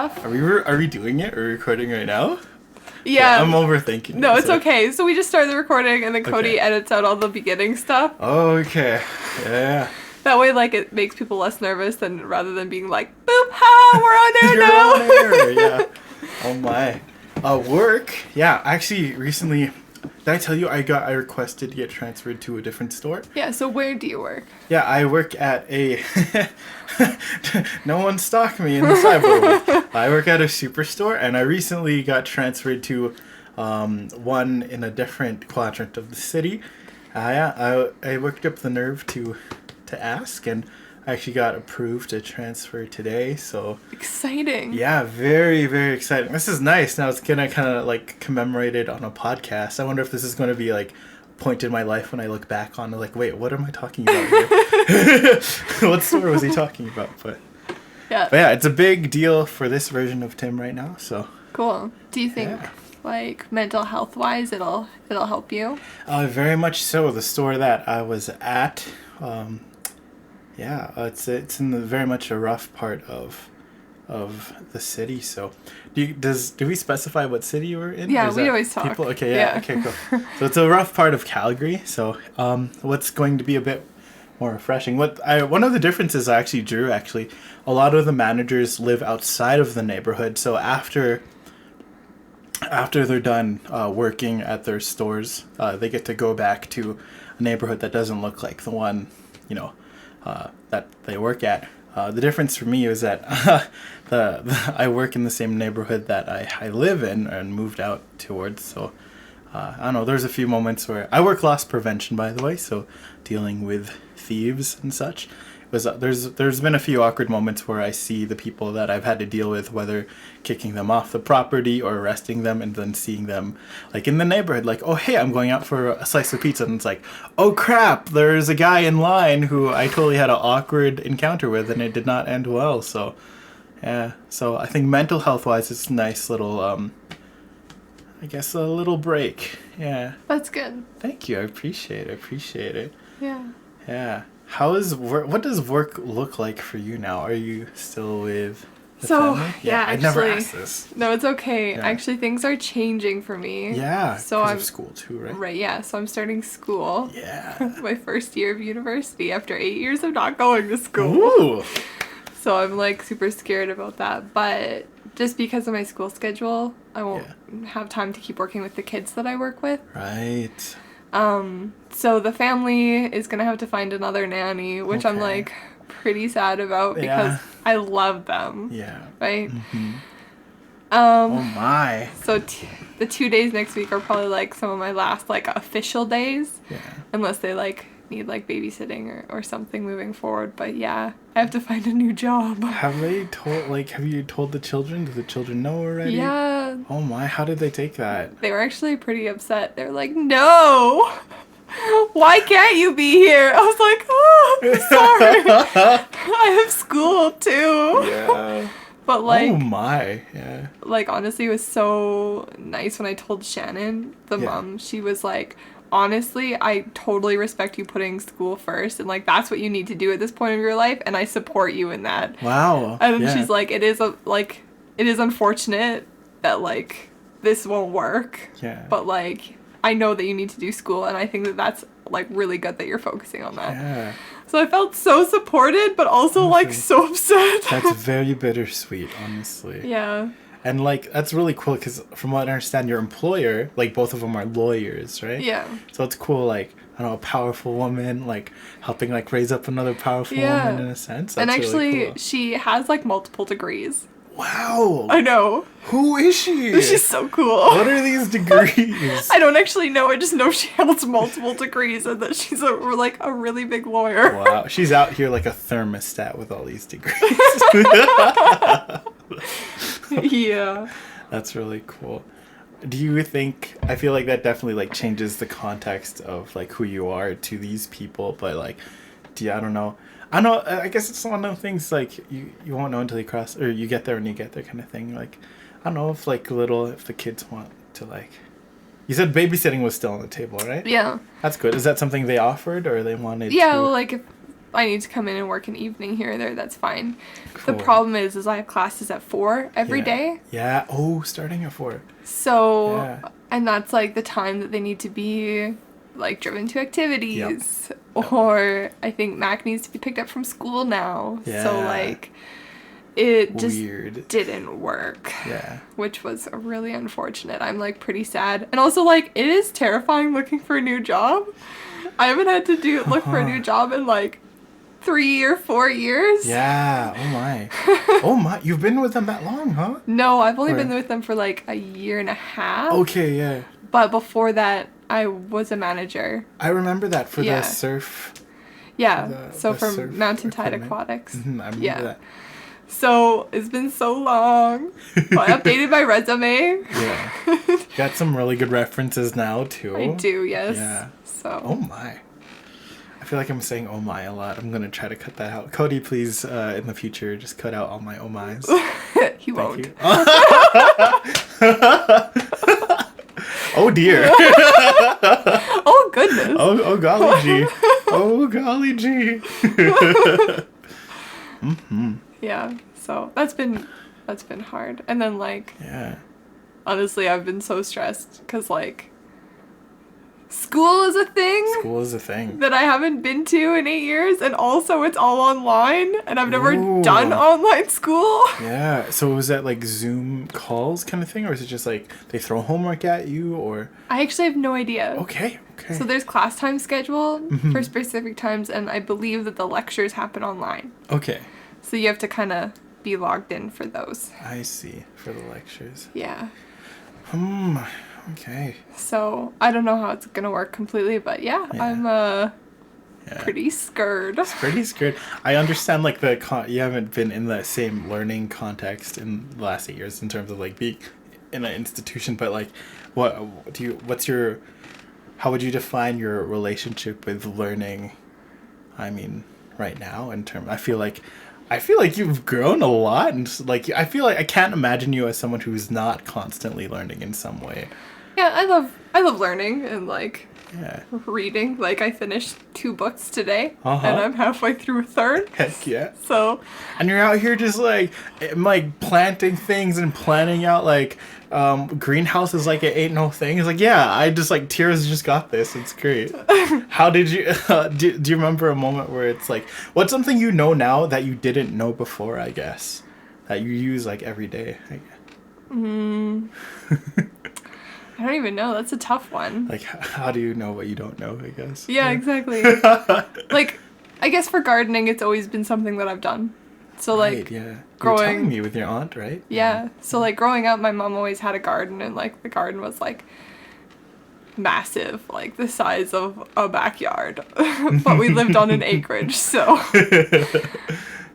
stuff. Are we doing it? Are we recording right now? Yeah. I'm overthinking. No, it's okay. So we just started the recording, and then Cody edits out all the beginning stuff. Okay. Yeah. That way, like, it makes people less nervous than rather than being like, boop, ha, we're on air now. You're on air, yeah. Oh my. Work. Yeah, actually, recently, did I tell you I requested to get transferred to a different store? Yeah, so where do you work? Yeah, I work at a... No one stalked me in the cyber world. I work at a superstore, and I recently got transferred to one in a different quadrant of the city. I worked up the nerve to ask, and I actually got approved to transfer today, so... Exciting. Yeah, very, very exciting. This is nice. Now it's gonna kind of, like, commemorate it on a podcast. I wonder if this is going to be, like, a point in my life when I look back on it, like, wait, what am I talking about here? What store was he talking about? But yeah, it's a big deal for this version of Tim right now, so... Cool. Do you think... Yeah. Like mental health wise, it'll help you? Very much so. The store that I was at, it's in the very much a rough part of the city. So, do we specify what city you were in? Yeah, we always talk. People? Okay, yeah, okay, cool. So it's a rough part of Calgary. So, what's going to be a bit more refreshing? One of the differences I actually drew. Actually, a lot of the managers live outside of the neighborhood. So after they're done working at their stores, they get to go back to a neighborhood that doesn't look like the one, that they work at. The difference for me is that I work in the same neighborhood that I live in and moved out towards. So I don't know. There's a few moments where I work loss prevention, by the way, so dealing with thieves and such. There's been a few awkward moments where I see the people that I've had to deal with, whether kicking them off the property or arresting them, and then seeing them like in the neighborhood, like, oh hey, I'm going out for a slice of pizza, and it's like, oh crap, there's a guy in line who I totally had an awkward encounter with, and it did not end well. So yeah, so I think mental health wise, it's a nice little I guess a little break. Yeah, that's good. Thank you. I appreciate it. Yeah. What does work look like for you now? Are you still with the family? Yeah, I never asked this. No, it's okay. Yeah. Actually, things are changing for me. Yeah, so I'm school too, right? Right, yeah. So I'm starting school. Yeah. My first year of university after 8 years of not going to school. Ooh. So I'm like super scared about that. But just because of my school schedule, I won't have time to keep working with the kids that I work with. Right. So the family is gonna have to find another nanny, which I'm like pretty sad about because I love them. Yeah. Right? Mm-hmm. Oh my. So the 2 days next week are probably like some of my last like official days. Yeah. Unless they like need like babysitting or something moving forward. But yeah, I have to find a new job. Have you told the children? Do the children know already? Yeah. Oh my, how did they take that? They were actually pretty upset. They're like, no! Why can't you be here? I was like, oh, I'm sorry. I have school too. Yeah. But like, oh my, yeah. Like honestly, it was so nice when I told Shannon, the mom. She was like, honestly, I totally respect you putting school first, and like that's what you need to do at this point of your life, and I support you in that. Wow. And she's like, it is unfortunate that like this won't work. Yeah. But like, I know that you need to do school, and I think that that's like really good that you're focusing on that. Yeah. So I felt so supported, but also like so upset. That's very bittersweet, honestly. Yeah. And like that's really cool because from what I understand, your employer, like both of them are lawyers, right? Yeah. So it's cool, like I don't know, a powerful woman like helping like raise up another powerful woman in a sense. That's and actually, really cool. She has like multiple degrees. Wow. I know. Who is she? She's so cool. What are these degrees? I don't actually know. I just know she holds multiple degrees and that she's a really big lawyer. Wow. She's out here like a thermostat with all these degrees. Yeah. That's really cool. Do you think, I feel like that definitely like changes the context of like who you are to these people, but like, I don't know. I guess it's one of those things like you won't know until you cross, or you get there when you get there kind of thing. Like, I don't know if the kids want to like, you said babysitting was still on the table, right? Yeah. That's good. Is that something they offered or they wanted to? Yeah, well, like I need to come in and work an evening here or there, that's fine. Cool. The problem is I have classes at 4 every day. Yeah. Oh, starting at 4. So, and that's like the time that they need to be like driven to activities. Yep. Or I think Mac needs to be picked up from school now. Yeah. So like it just didn't work. Yeah. Which was really unfortunate. I'm like pretty sad. And also like it is terrifying looking for a new job. I haven't had to look for a new job in like 3 or 4 years. Yeah. Oh my. Oh my. You've been with them that long, huh? No, I've only been with them for like a year and a half. Okay, yeah. But before that, I was a manager. I remember that for the surf. Yeah. For Mountain Tide Aquatics. Mm-hmm, I remember that. So it's been so long. Well, I updated my resume. Yeah. Got some really good references now too. I do, yes. Yeah. So. Oh my. I feel like I'm saying oh my a lot. I'm going to try to cut that out. Cody, please, in the future, just cut out all my oh my's. He won't. You. Oh dear. Oh goodness. Oh golly gee. Oh golly gee. Mm-hmm. Yeah. So that's been hard. And then like. Yeah. Honestly, I've been so stressed because like. School is a thing. School is a thing. That I haven't been to in 8 years, and also it's all online, and I've never done online school. Yeah. So was that like Zoom calls kind of thing, or is it just like they throw homework at you, or? I actually have no idea. Okay. So there's class time scheduled for specific times, and I believe that the lectures happen online. Okay. So you have to kind of be logged in for those. I see. For the lectures. Yeah. Okay. So, I don't know how it's going to work completely, but I'm pretty scared. Pretty scared. I understand, like, you haven't been in the same learning context in the last 8 years in terms of, like, being in an institution, but, like, how would you define your relationship with learning, I mean, right now I feel like you've grown a lot, and, like, I feel like I can't imagine you as someone who's not constantly learning in some way. Yeah, I love learning and like reading. Like I finished 2 books today, and I'm halfway through a third. Heck yeah! So, and you're out here just like planting things and planning out like greenhouses like it ain't no thing. It's like I just like Tierra's just got this. It's great. How did you? Do you remember a moment where it's like what's something you know now that you didn't know before? I guess that you use like every day. I don't even know. That's a tough one. Like, how do you know what you don't know, I guess? Yeah, exactly. Like, I guess for gardening, it's always been something that I've done. So, like, you were telling me with your aunt, right? Yeah. So, like, growing up, my mom always had a garden, and, like, the garden was, like, massive, like, the size of a backyard. But we lived on an acreage, so...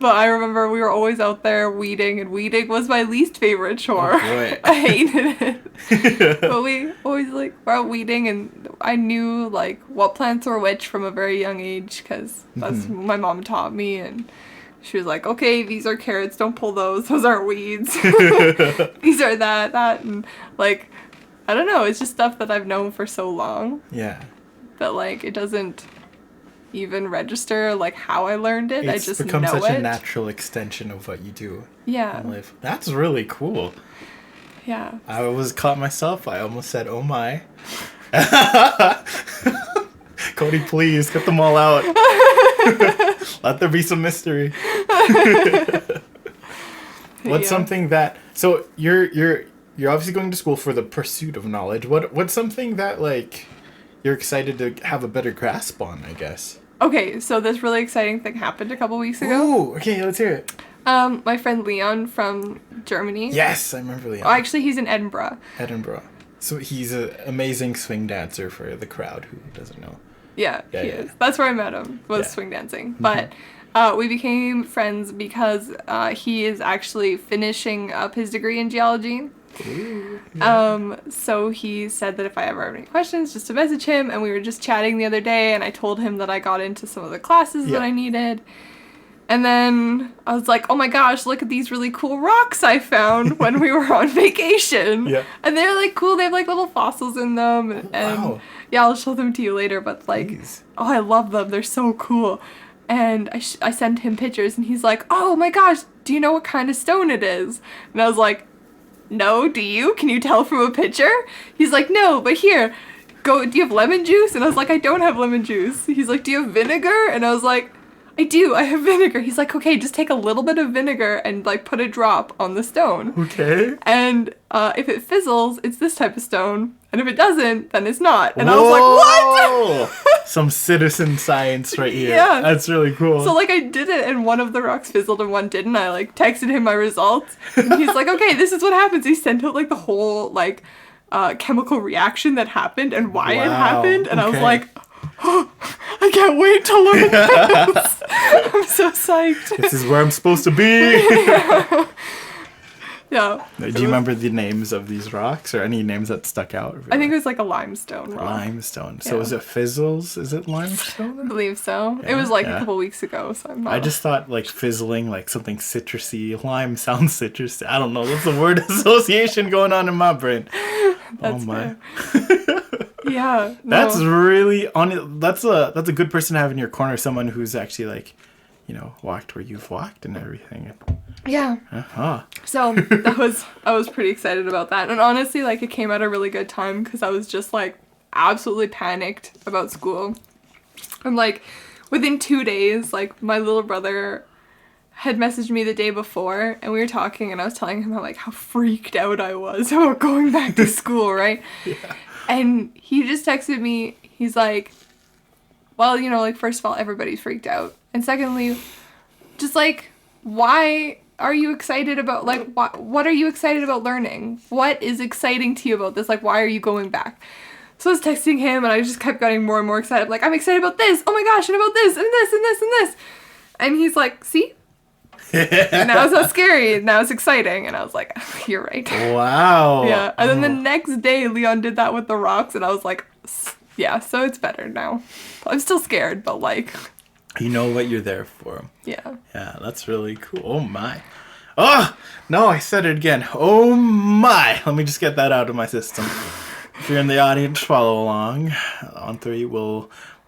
But I remember we were always out there weeding, and weeding was my least favorite chore. Oh, boy. I hated it. But we always, like, were out weeding, and I knew, like, what plants were which from a very young age, because that's what my mom taught me, and she was like, okay, these are carrots, don't pull those aren't weeds. These are that, and, like, I don't know, it's just stuff that I've known for so long. Yeah. That, like, it doesn't... even register like how I learned it. I just become know such it. A natural extension of what you do. Yeah. In life. That's really cool. Yeah. I was caught myself. I almost said, "Oh my." Cody, please cut them all out. Let there be some mystery. What's something that you're obviously going to school for the pursuit of knowledge. What's something that like you're excited to have a better grasp on, I guess? Okay, so this really exciting thing happened a couple weeks ago. Ooh, okay, let's hear it. My friend Leon from Germany. Yes, I remember Leon. Oh, actually, he's in Edinburgh. So he's an amazing swing dancer for the crowd who doesn't know. Yeah, he is. That's where I met him, was swing dancing. But we became friends because he is actually finishing up his degree in geology. Ooh, yeah. So he said that if I ever have any questions, just to message him, and we were just chatting the other day, and I told him that I got into some of the classes that I needed. And then I was like, oh my gosh, look at these really cool rocks I found when we were on vacation. Yeah. And they're like cool, they have like little fossils in them. And wow. yeah, I'll show them to you later, but like, oh, I love them, they're so cool. And I sent him pictures, and he's like, oh my gosh, do you know what kind of stone it is? And I was like, no, do you? Can you tell from a picture? He's like, no, but here, do you have lemon juice? And I was like, I don't have lemon juice. He's like, do you have vinegar? And I was like, I do, I have vinegar. He's like, okay, just take a little bit of vinegar and like put a drop on the stone. Okay. And if it fizzles, it's this type of stone. And if it doesn't, then it's not. And I was like, what? Some citizen science right here. Yeah. That's really cool. So like I did it and one of the rocks fizzled and one didn't. I like texted him my results. And he's like, okay, this is what happens. He sent out like the whole like chemical reaction that happened and why it happened. And I was like, oh, I can't wait to learn this. I'm so psyched. This is where I'm supposed to be. Yeah. Do you remember the names of these rocks or any names that stuck out? I think it was like a limestone rock. Limestone. So is it fizzles? Is it limestone? I believe so. Yeah, it was like a couple weeks ago, so I'm not... I just thought like fizzling, like something citrusy. Lime sounds citrusy. I don't know. That's the word association going on in my brain. That's oh my. Yeah. No. That's really that's a good person to have in your corner. Someone who's actually like, walked where you've walked and everything. Yeah. So I was pretty excited about that. And honestly, like it came at a really good time because I was just like absolutely panicked about school. And like within 2 days, like my little brother had messaged me the day before and we were talking and I was telling him how freaked out I was about going back to school, right? Yeah. And he just texted me, he's like, well, like first of all, everybody's freaked out. And secondly, just like, why are you excited about, like, what are you excited about learning? What is exciting to you about this? Like, why are you going back? So I was texting him and I just kept getting more and more excited. Like, I'm excited about this. Oh my gosh, and about this and this and this and this. And he's like, see? And now it's not scary. Now it's exciting. And I was like, you're right. Wow. Yeah. And then the next day, Leon did that with the rocks. And I was like, yeah, so it's better now. I'm still scared, but like... You know what you're there for. Yeah. Yeah, that's really cool. Oh my. Oh, no, I said it again. Oh my. Let me just get that out of my system. If you're in the audience, follow along. On 3,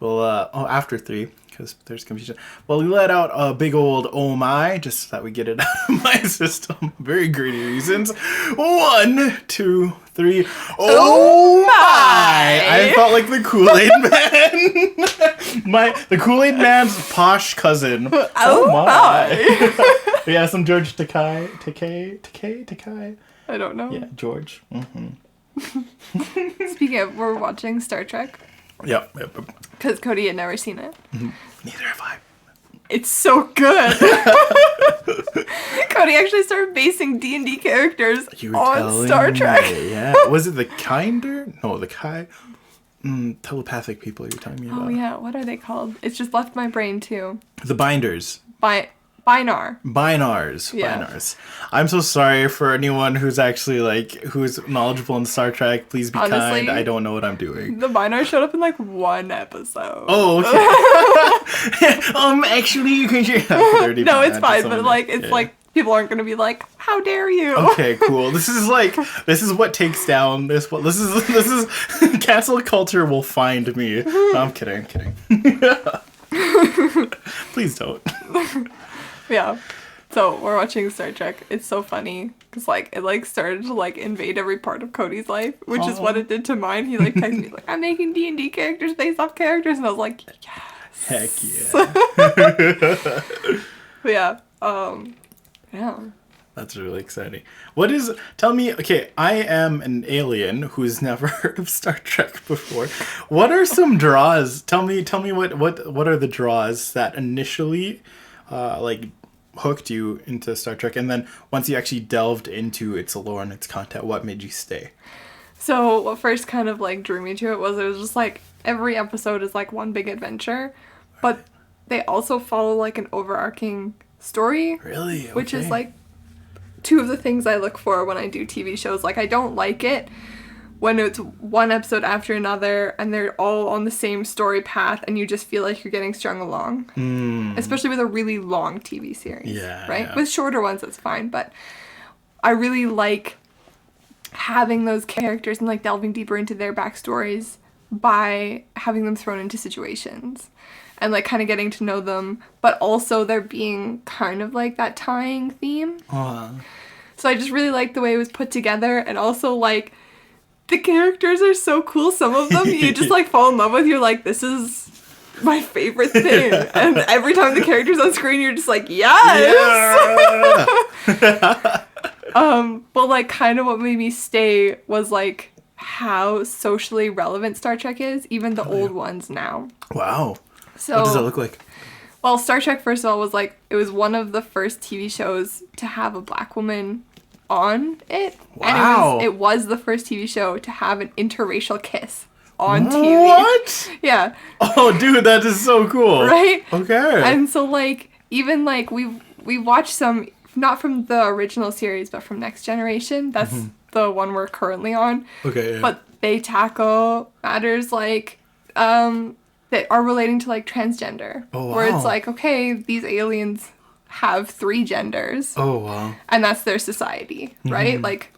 after 3, because there's confusion. Well, we let out a big old oh my, just so that we get it out of my system. Very greedy reasons. 1, 2, 3. Oh my! I felt like the Kool-Aid Man. The Kool-Aid Man's posh cousin. Oh my! We have some George Takei. I don't know. Yeah, George. Mm-hmm. Speaking of, we're watching Star Trek. Yep. Because Cody had never seen it. Mm-hmm. Neither have I. It's so good. Cody actually started basing D&D characters on Star Trek. Yeah. Was it the Kinder? No, the Kai. Telepathic people you're telling me about. Oh, yeah. What are they called? It's just left my brain, too. The Binders. Binars. Yeah. Binars. I'm so sorry for anyone who's actually who's knowledgeable in Star Trek. Please be kind. I don't know what I'm doing. The Binars showed up in one episode. Oh, okay. Actually, you can share. No, it's fine, but people aren't gonna be like, "How dare you?" Okay, cool. This is what takes down this. This is cancel culture will find me. No, I'm kidding. Please don't. Yeah. So we're watching Star Trek. It's so funny because it started to invade every part of Cody's life, which is what it did to mine. He texted me I'm making D&D characters based off characters, and I was like, yes. Heck yeah. But yeah. Yeah. That's really exciting. Tell me, okay, I am an alien who's never heard of Star Trek before. What are some draws? Tell me what are the draws that initially hooked you into Star Trek, and then once you actually delved into its lore and its content, what made you stay? So what first kind of drew me to it was just every episode is one big adventure, but they also follow an overarching story. Really? Okay. Which is two of the things I look for when I do TV shows. I don't like it when it's one episode after another and they're all on the same story path and you just feel like you're getting strung along. Especially with a really long TV series. Yeah. Right? Yeah. With shorter ones, that's fine. But I really like having those characters and delving deeper into their backstories by having them thrown into situations. and like kind of getting to know them, but also there being kind of like that tying theme. So I just really liked the way it was put together, and also like the characters are so cool. Some of them you just like fall in love with. You're like, this is my favorite thing. And every time the character's on screen, you're just like, yes! Yeah! But like kind of what made me stay was like how socially relevant Star Trek is, even the old ones now. Wow. So, what does it look like? Well, Star Trek, first of all, was like, it was one of the first TV shows to have a black woman on it. Wow. And it was the first TV show to have an interracial kiss on TV. What? Yeah. Oh, dude, that is so cool. Right? Okay. And so, like, even, like, we watched some, not from the original series, but from Next Generation. That's the one we're currently on. Okay, yeah. But they tackle matters, like, that are relating to, like, transgender. Oh, wow. Where it's like, okay, these aliens have 3 genders. Oh, wow. And that's their society, right? Like,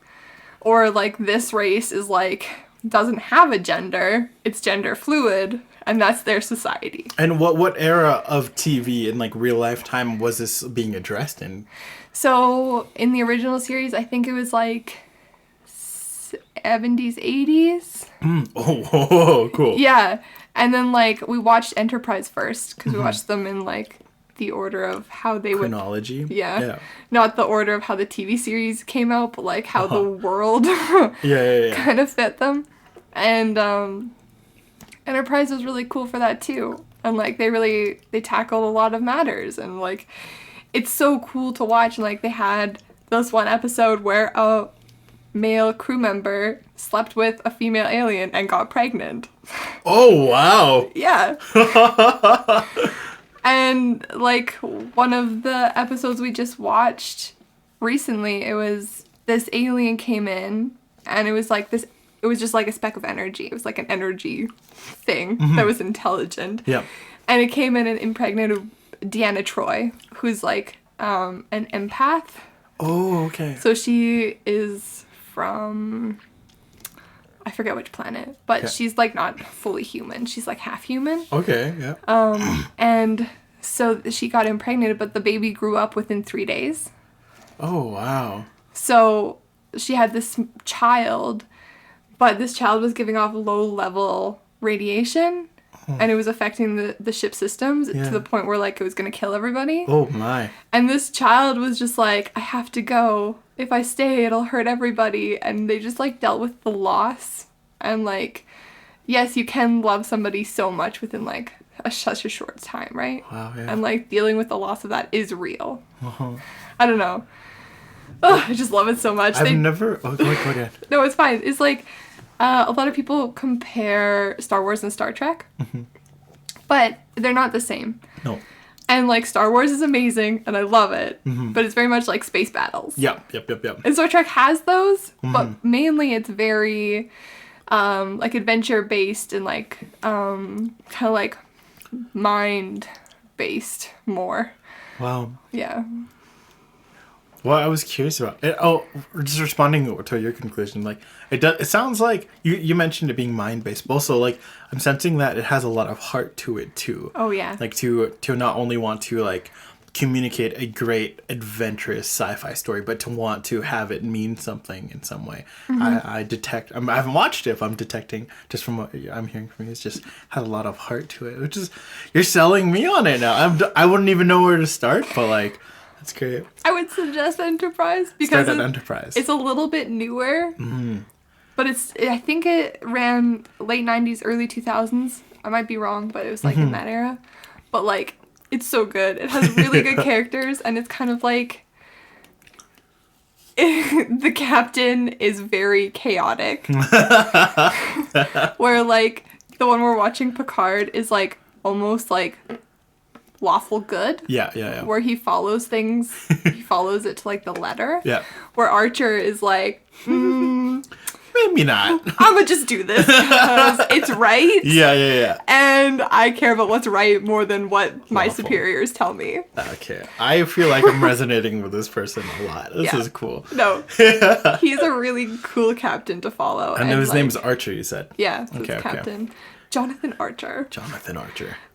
or, like, this race is, like, doesn't have a gender. It's gender fluid. And that's their society. And what era of TV in, like, real life time was this being addressed in? So, in the original series, I think it was, like, 70s, 80s. Oh, cool. Yeah. And then, like, we watched Enterprise first, because we watched them in, like, the order of how they would... Chronology? Yeah. Not the order of how the TV series came out, but, like, how the world kind of fit them. And, Enterprise was really cool for that, too. And, like, they tackled a lot of matters. And, like, it's so cool to watch. And, like, they had this one episode where a male crew member slept with a female alien and got pregnant. Oh, wow. Yeah. And, like, one of the episodes we just watched recently, it was this alien came in, and it was like this, it was just like a speck of energy. It was like an energy thing that was intelligent. Yeah. And it came in and impregnated Deanna Troi, who's like an empath. Oh, okay. So she is from, I forget which planet, but she's like not fully human. She's like half human. Okay, yeah. And so she got impregnated, but the baby grew up within 3 days. Oh, wow. So she had this child, but this child was giving off low-level radiation, and it was affecting the ship systems to the point where, like, it was going to kill everybody. Oh, my. And this child was just like, I have to go. If I stay, it'll hurt everybody. And they just, like, dealt with the loss. And, like, yes, you can love somebody so much within, like, such a short time, right? Wow, yeah. And, like, dealing with the loss of that is real. I don't know. Oh, I just love it so much. I've never... Oh, go ahead. No, it's fine. It's like, a lot of people compare Star Wars and Star Trek. But they're not the same. No. And, like, Star Wars is amazing, and I love it. But it's very much like space battles. Yep. And Star Trek has those, but mainly it's very, like, adventure-based and, like, kind of, like, mind-based more. Wow. Yeah. Well, I was curious about it. Oh, just responding to your conclusion, like it sounds like you mentioned it being mind based, but also like I'm sensing that it has a lot of heart to it too. Oh yeah. Like to not only want to like communicate a great adventurous sci-fi story, but to want to have it mean something in some way. I detect. I haven't watched it, but I'm detecting just from what I'm hearing from you. It's just had a lot of heart to it, which is you're selling me on it now. I wouldn't even know where to start, but like. That's great. I would suggest Enterprise because Enterprise. It's a little bit newer, but I think it ran late 90s, early 2000s. I might be wrong, but it was like in that era. But like, it's so good. It has really good characters, and it's kind of like the captain is very chaotic. Where like the one we're watching, Picard, is like almost like lawful good. Yeah. Where he follows things, he follows it to like the letter. Yeah. Where Archer is like, maybe not. I'm gonna just do this because it's right. Yeah. And I care about what's right more than what my superiors tell me. Okay. I feel like I'm resonating with this person a lot. This is cool. No. He's a really cool captain to follow. And his name's Archer, you said? Yeah, his captain. Jonathan Archer.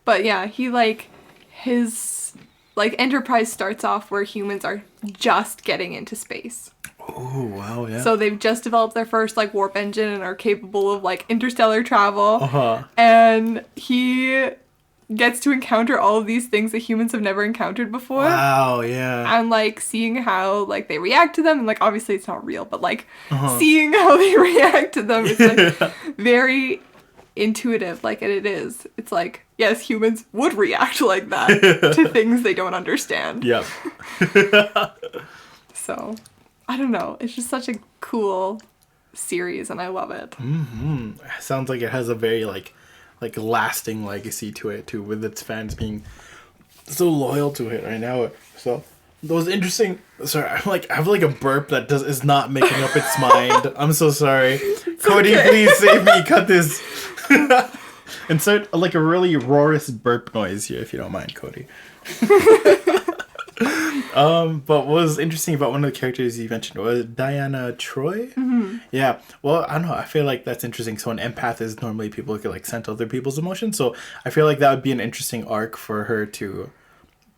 But yeah, he like his like Enterprise starts off where humans are just getting into space. Oh, wow, yeah. So they've just developed their first like warp engine and are capable of like interstellar travel. Uh-huh. And he gets to encounter all of these things that humans have never encountered before. Wow, yeah. And like seeing how like they react to them, and like obviously it's not real, but like seeing how they react to them is like very intuitive. Like it is. It's like, yes, humans would react like that to things they don't understand. Yep. So, I don't know. It's just such a cool series, and I love it. Mm-hmm. Sounds like it has a very like lasting legacy to it too, with its fans being so loyal to it right now. So those interesting. Sorry, I have like a burp that is not making up its mind. I'm so sorry. Cody, okay. Please save me. Cut this. Insert like a really roarous burp noise here, if you don't mind, Cody. But what was interesting about one of the characters you mentioned was Diana Troy. Mm-hmm. Yeah. Well, I don't know. I feel like that's interesting. So an empath is normally people who can like sense other people's emotions. So I feel like that would be an interesting arc for her to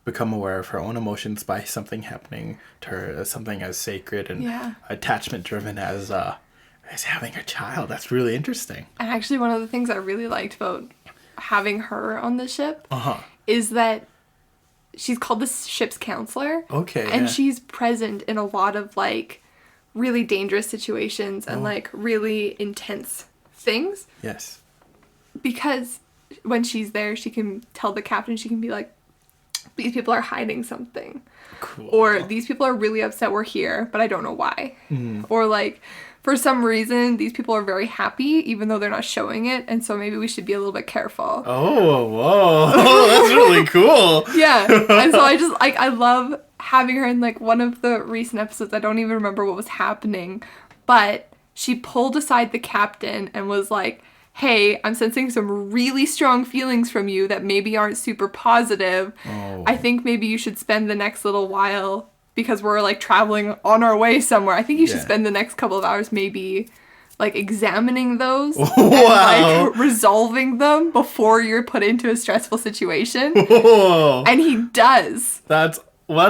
become aware of her own emotions by something happening to her, something as sacred and attachment driven as having a child. That's really interesting. And actually, one of the things I really liked about having her on the ship is that she's called the ship's counselor. Okay. And she's present in a lot of like really dangerous situations and like really intense things. Yes. Because when she's there, she can tell the captain, she can be like, these people are hiding something. Cool. Or these people are really upset we're here, but I don't know why. Or like, for some reason, these people are very happy, even though they're not showing it, and so maybe we should be a little bit careful. Oh, whoa. That's really cool. Yeah. And so I just, like, I love having her in, like, one of the recent episodes. I don't even remember what was happening, but she pulled aside the captain and was like, hey, I'm sensing some really strong feelings from you that maybe aren't super positive. Oh. I think maybe you should spend the next little while, because we're like traveling on our way somewhere. I think you should spend the next couple of hours maybe like examining those and like resolving them before you're put into a stressful situation. Whoa. And he does. That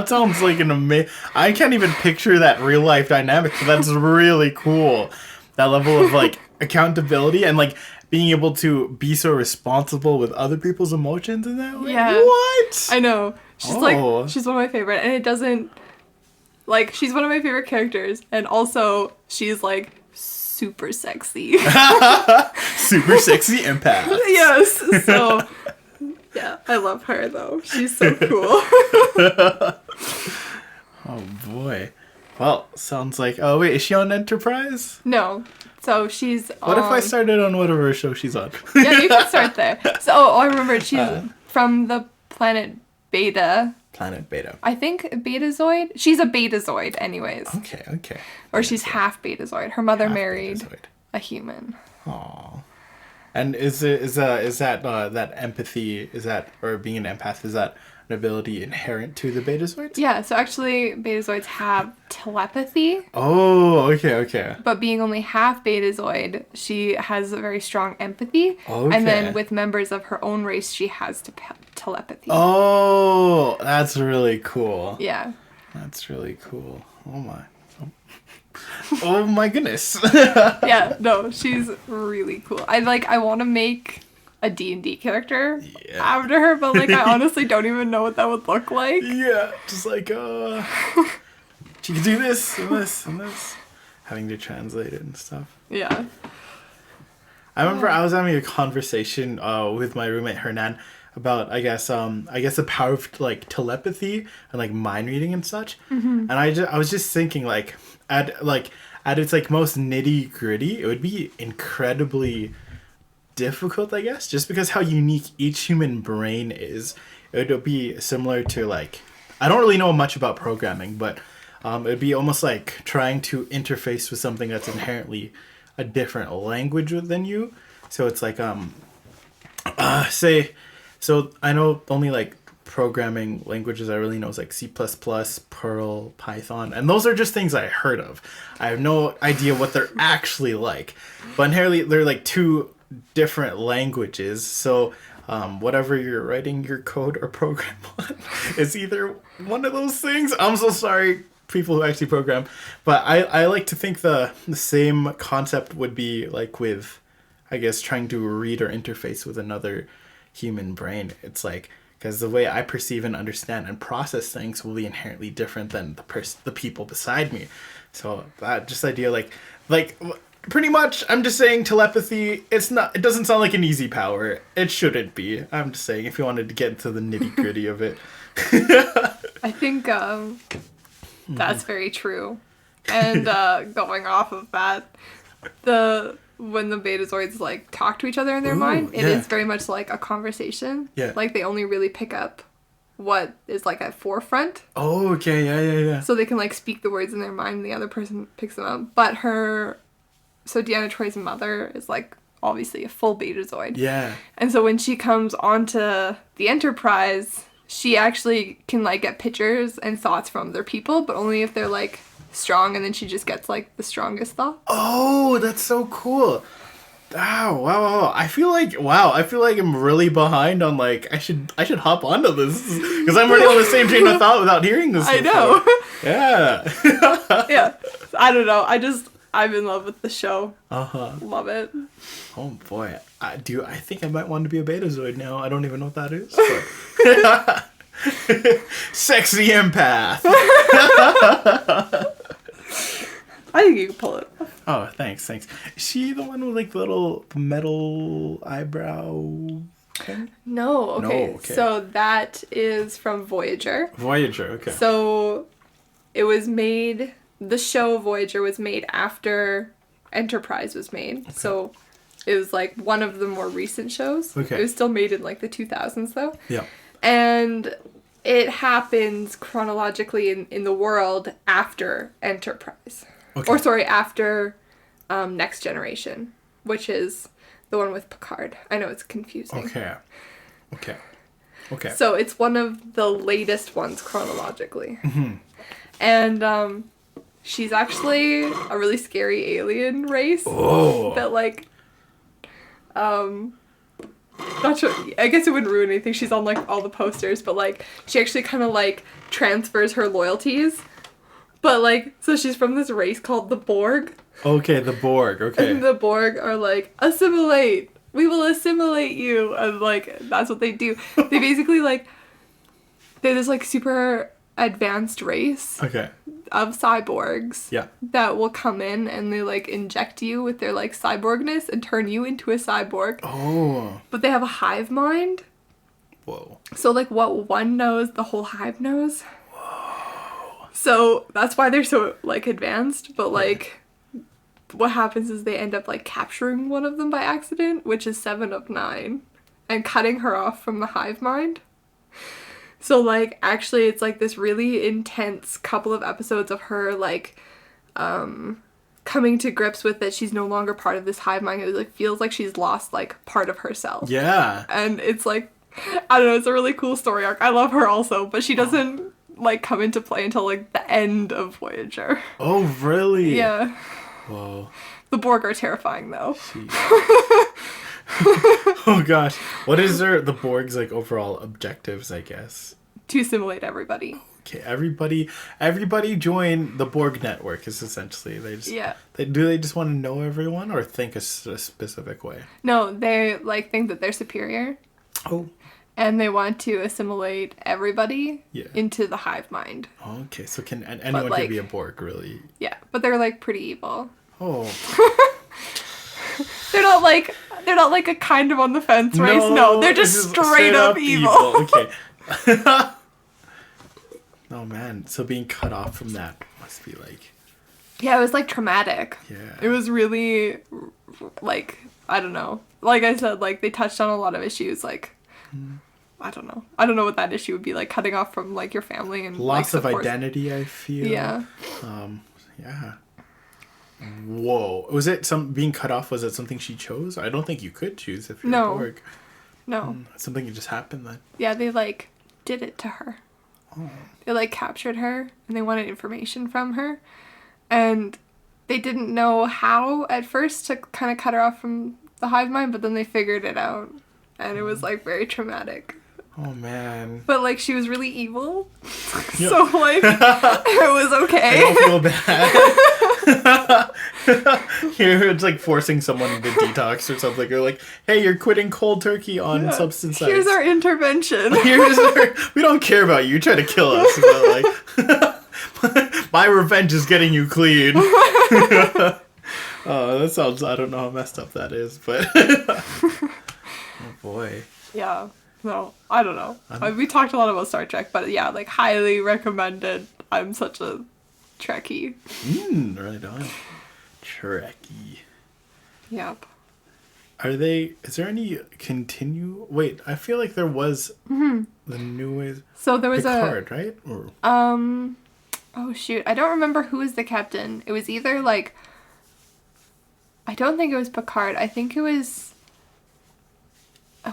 sounds like an amazing... I can't even picture that real life dynamic, but that's really cool. That level of like accountability and like being able to be so responsible with other people's emotions in that way. Yeah. What? I know. She's like, she's one of my favorite, and it doesn't... Like, she's one of my favorite characters, and also, she's, like, super sexy. Super sexy empath. Yes, so, yeah, I love her, though. She's so cool. Oh, boy. Well, sounds like... Oh, wait, is she on Enterprise? No. So, she's on... What if I started on whatever show she's on? Yeah, you can start there. So, I remember she's from the planet Beta. Planet Beta. I think Betazoid. She's a Betazoid, anyways. Okay. Or she's half Betazoid. Her mother married a human. Aww. And is that empathy, or being an empath, is that an ability inherent to the Betazoids? Yeah, so actually Betazoids have telepathy. Oh, okay. But being only half Betazoid, she has a very strong empathy. Okay. And then with members of her own race, she has telepathy. Oh, that's really cool. Yeah. That's really cool. Oh my. Oh my goodness. Yeah, no, she's really cool. I want to make a D&D character after her, but like I honestly don't even know what that would look like. Yeah, just like she could do this and this and this, having to translate it and stuff. Yeah. I remember I was having a conversation with my roommate Hernan about I guess the power of like telepathy and like mind reading and such. Mm-hmm. And I was just thinking like at its like most nitty gritty, it would be incredibly difficult, I guess, just because how unique each human brain is. It would be similar to like, I don't really know much about programming, but it would be almost like trying to interface with something that's inherently a different language than you. So it's like so I know only like programming languages I really know is like C++, Perl, Python, and those are just things I heard of. I have no idea what they're actually like, but inherently they're like two different languages. So whatever you're writing your code or program on is either one of those things. I'm so sorry, people who actually program, but I like to think the same concept would be like with, I guess, trying to read or interface with another human brain. It's like, because the way I perceive and understand and process things will be inherently different than the people beside me. So that just idea, like pretty much, I'm just saying telepathy, it doesn't sound like an easy power. It shouldn't be. I'm just saying, if you wanted to get into the nitty-gritty of it. I think that's very true. And going off of that, when the Betazoids, like, talk to each other in their mind, it is very much like a conversation. Yeah. Like, they only really pick up what is, like, at forefront. Oh, okay, yeah. So they can, like, speak the words in their mind and the other person picks them up. But so Deanna Troy's mother is, like, obviously a full Betazoid. Yeah. And so when she comes onto the Enterprise, she actually can, like, get pictures and thoughts from their people, but only if they're, like, strong, and then she just gets, like, the strongest thought. Oh, that's so cool. Wow. I feel like I'm really behind on, like, I should hop onto this, because I'm already on the same train of thought without hearing this before. I know. Yeah. Yeah. I don't know. I'm in love with the show. Love it. Oh boy. I think I might want to be a Betazoid now. I don't even know what that is. But... Sexy empath. I think you can pull it off. Oh, thanks. Is she the one with, like, the little metal eyebrow thing? No, okay. So that is from Voyager. Okay. So it was made, the show Voyager was made after Enterprise was made. Okay. So it was, like, one of the more recent shows. Okay. It was still made in, like, the 2000s, though. Yeah. And it happens chronologically in the world after Enterprise. Okay. Or, sorry, after Next Generation, which is the one with Picard. I know it's confusing. Okay. So it's one of the latest ones chronologically. Mm-hmm. And she's actually a really scary alien race. Oh. That, like... not sure, I guess it wouldn't ruin anything. She's on, like, all the posters, but, like, she actually kind of, like, transfers her loyalties. But, like, so she's from this race called the Borg. Okay, the Borg, okay. And the Borg are like, assimilate! We will assimilate you! And, like, that's what they do. They basically, like, they're this, like, super advanced race. Okay. Of cyborgs. Yeah. That will come in and they, like, inject you with their, like, cyborgness and turn you into a cyborg. Oh. But they have a hive mind. Whoa. So, like, what one knows, the whole hive knows. So that's why they're so, like, advanced, but, like, what happens is they end up, like, capturing one of them by accident, which is 7 of 9, and cutting her off from the hive mind. So, like, actually it's, like, this really intense couple of episodes of her, like, coming to grips with that she's no longer part of this hive mind. It, like, feels like she's lost, like, part of herself. Yeah. And it's, like, I don't know, it's a really cool story arc. I love her also, but she doesn't... like, come into play until, like, the end of Voyager. Oh, really? Yeah. Whoa. The Borg are terrifying, though. Oh, gosh. What is the Borg's, like, overall objectives, I guess? To assimilate everybody. Okay, everybody join the Borg network, is essentially. They just want to know everyone or think a specific way? No, they, like, think that they're superior. Oh. And they want to assimilate everybody into the hive mind. Okay, so anyone can be a Borg, really? Yeah, but they're, like, pretty evil. Oh. They're not like a kind of on the fence race. No, they're just straight up evil. Okay. Oh, man. So being cut off from that must be, like... Yeah, it was, like, traumatic. Yeah. It was really, like, I don't know. Like I said, like, they touched on a lot of issues, like... I don't know. I don't know what that issue would be, like, cutting off from, like, your family and loss of identity, I feel. Yeah. Yeah. Whoa. Was it being cut off? Was it something she chose? I don't think you could choose if you're a Borg. No. Something that just happened then. Yeah, they, like, did it to her. Oh. They, like, captured her and they wanted information from her, and they didn't know how at first to kind of cut her off from the hive mind, but then they figured it out. and it was like very traumatic. Oh man. But like she was really evil. So like it was okay. I don't feel bad. Here it's like forcing someone to detox or something. Or like, hey, you're quitting cold turkey on substance. Here's our intervention. We don't care about you. You're trying to kill us. But like my revenge is getting you clean. Oh, that sounds, I don't know how messed up that is, but oh boy. Yeah. No, I don't know. We talked a lot about Star Trek, but yeah, like highly recommended. I'm such a Trekkie. Right on. Trekkie. Yep. Is there any wait, I feel like there was the newest. So there was Picard, right? Or... oh shoot, I don't remember who was the captain. It was either like, I don't think it was Picard. I think it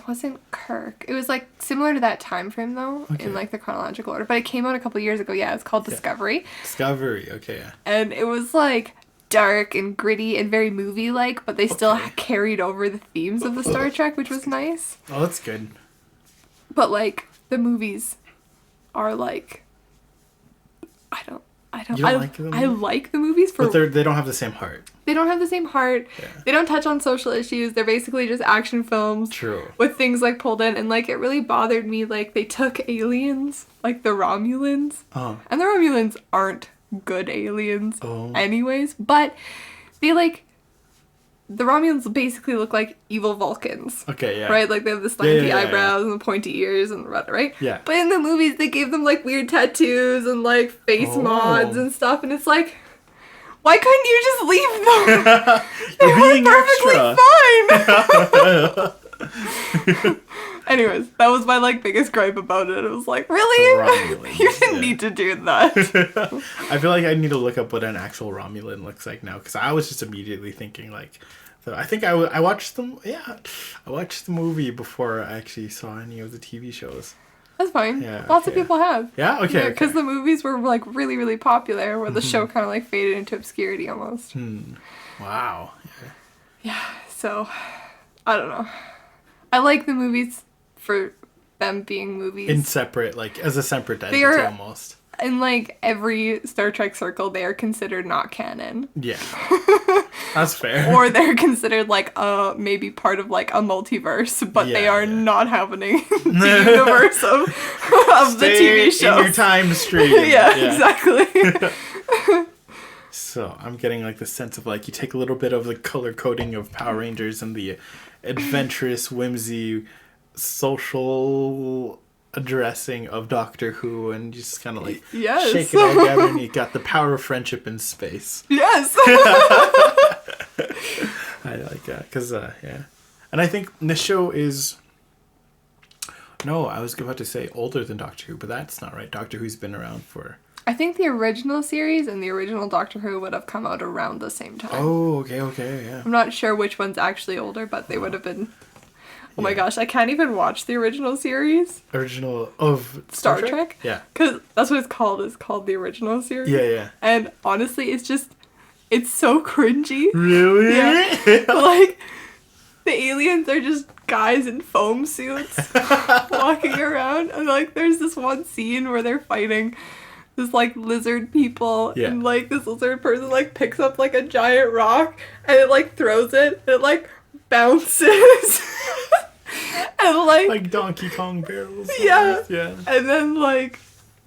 wasn't Kirk. It was like similar to that time frame though, in like the chronological order. But it came out a couple years ago. Yeah, it's called Discovery. Discovery, okay. Yeah. And it was like dark and gritty and very movie-like, but they still carried over the themes of the Star Trek, which was nice. Oh, that's good. But like the movies are like, I don't like them? I like the movies but they don't have the same heart. They don't have the same heart. Yeah. They don't touch on social issues. They're basically just action films. True. With things like pulled in, and like it really bothered me. Like they took aliens, like the Romulans, and the Romulans aren't good aliens, anyways. But they like the Romulans basically look like evil Vulcans. Okay, yeah. Right? Like they have the slanty eyebrows and the pointy ears and right? Yeah. But in the movies, they gave them like weird tattoos and like face mods and stuff, and it's like, why couldn't you just leave them? They were perfectly fine. Anyways, that was my like biggest gripe about it. It was like, really? You didn't need to do that. I feel like I need to look up what an actual Romulan looks like now, because I was just immediately thinking like, I think I watched them. Yeah, I watched the movie before I actually saw any of the TV shows. That's fine. Yeah, Lots of people have. Yeah, okay. Because the movies were like really, really popular, where the show kind of like faded into obscurity almost. Wow. Yeah. So, I don't know. I like the movies for them being movies. As a separate entity almost. In like every Star Trek circle, they are considered not canon. Yeah. That's fair. Or they're considered like maybe part of like a multiverse, but they are not happening in the universe of the TV show. In your time stream. Yeah, exactly. So I'm getting like the sense of like you take a little bit of the color coding of Power Rangers and the adventurous whimsy social addressing of Doctor Who, and just kind of like shake it all together, and you got the power of friendship in space. Yes. I like that because and I think this show is I was about to say older than Doctor Who, but that's not right. Doctor Who's been around for, I think the original series and the original Doctor Who would have come out around the same time. Oh, okay, yeah. I'm not sure which one's actually older, but they would have been. Oh my gosh, I can't even watch the original series. Original of Star Trek? Yeah. Because that's what it's called. It's called the original series. Yeah. And honestly, it's so cringy. Really? Yeah. Like, the aliens are just guys in foam suits walking around. And like, there's this one scene where they're fighting this like lizard people. Yeah. And like, this lizard person like picks up like a giant rock and it like throws it. And it like bounces. And like Donkey Kong barrels. Yeah. And then like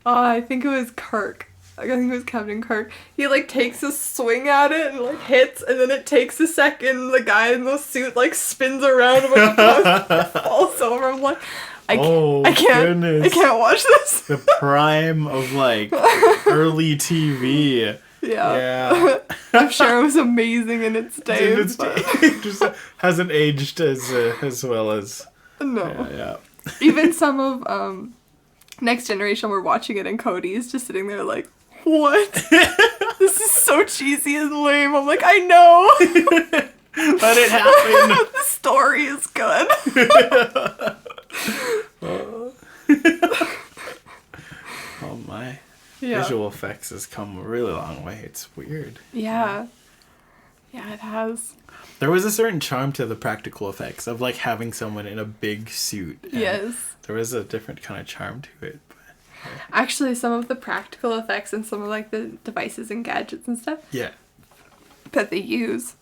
I think it was Kirk. Like, I think it was Captain Kirk. He like takes a swing at it and like hits, and then it takes a second. The guy in the suit like spins around and falls over. I'm like, I can't watch this. The prime of like early TV. Yeah. I'm sure it was amazing in its day. It just hasn't aged as well as. No. Yeah. Even some of Next Generation were watching it, and Cody's just sitting there like, what? This is so cheesy and lame. I'm like, I know. Let it happen. The story is good. Oh my. Yeah. Visual effects has come a really long way. It's weird. Yeah. Yeah, it has. There was a certain charm to the practical effects of like having someone in a big suit. Yes. There was a different kind of charm to it. But, yeah. Actually, some of the practical effects and some of like the devices and gadgets and stuff that they use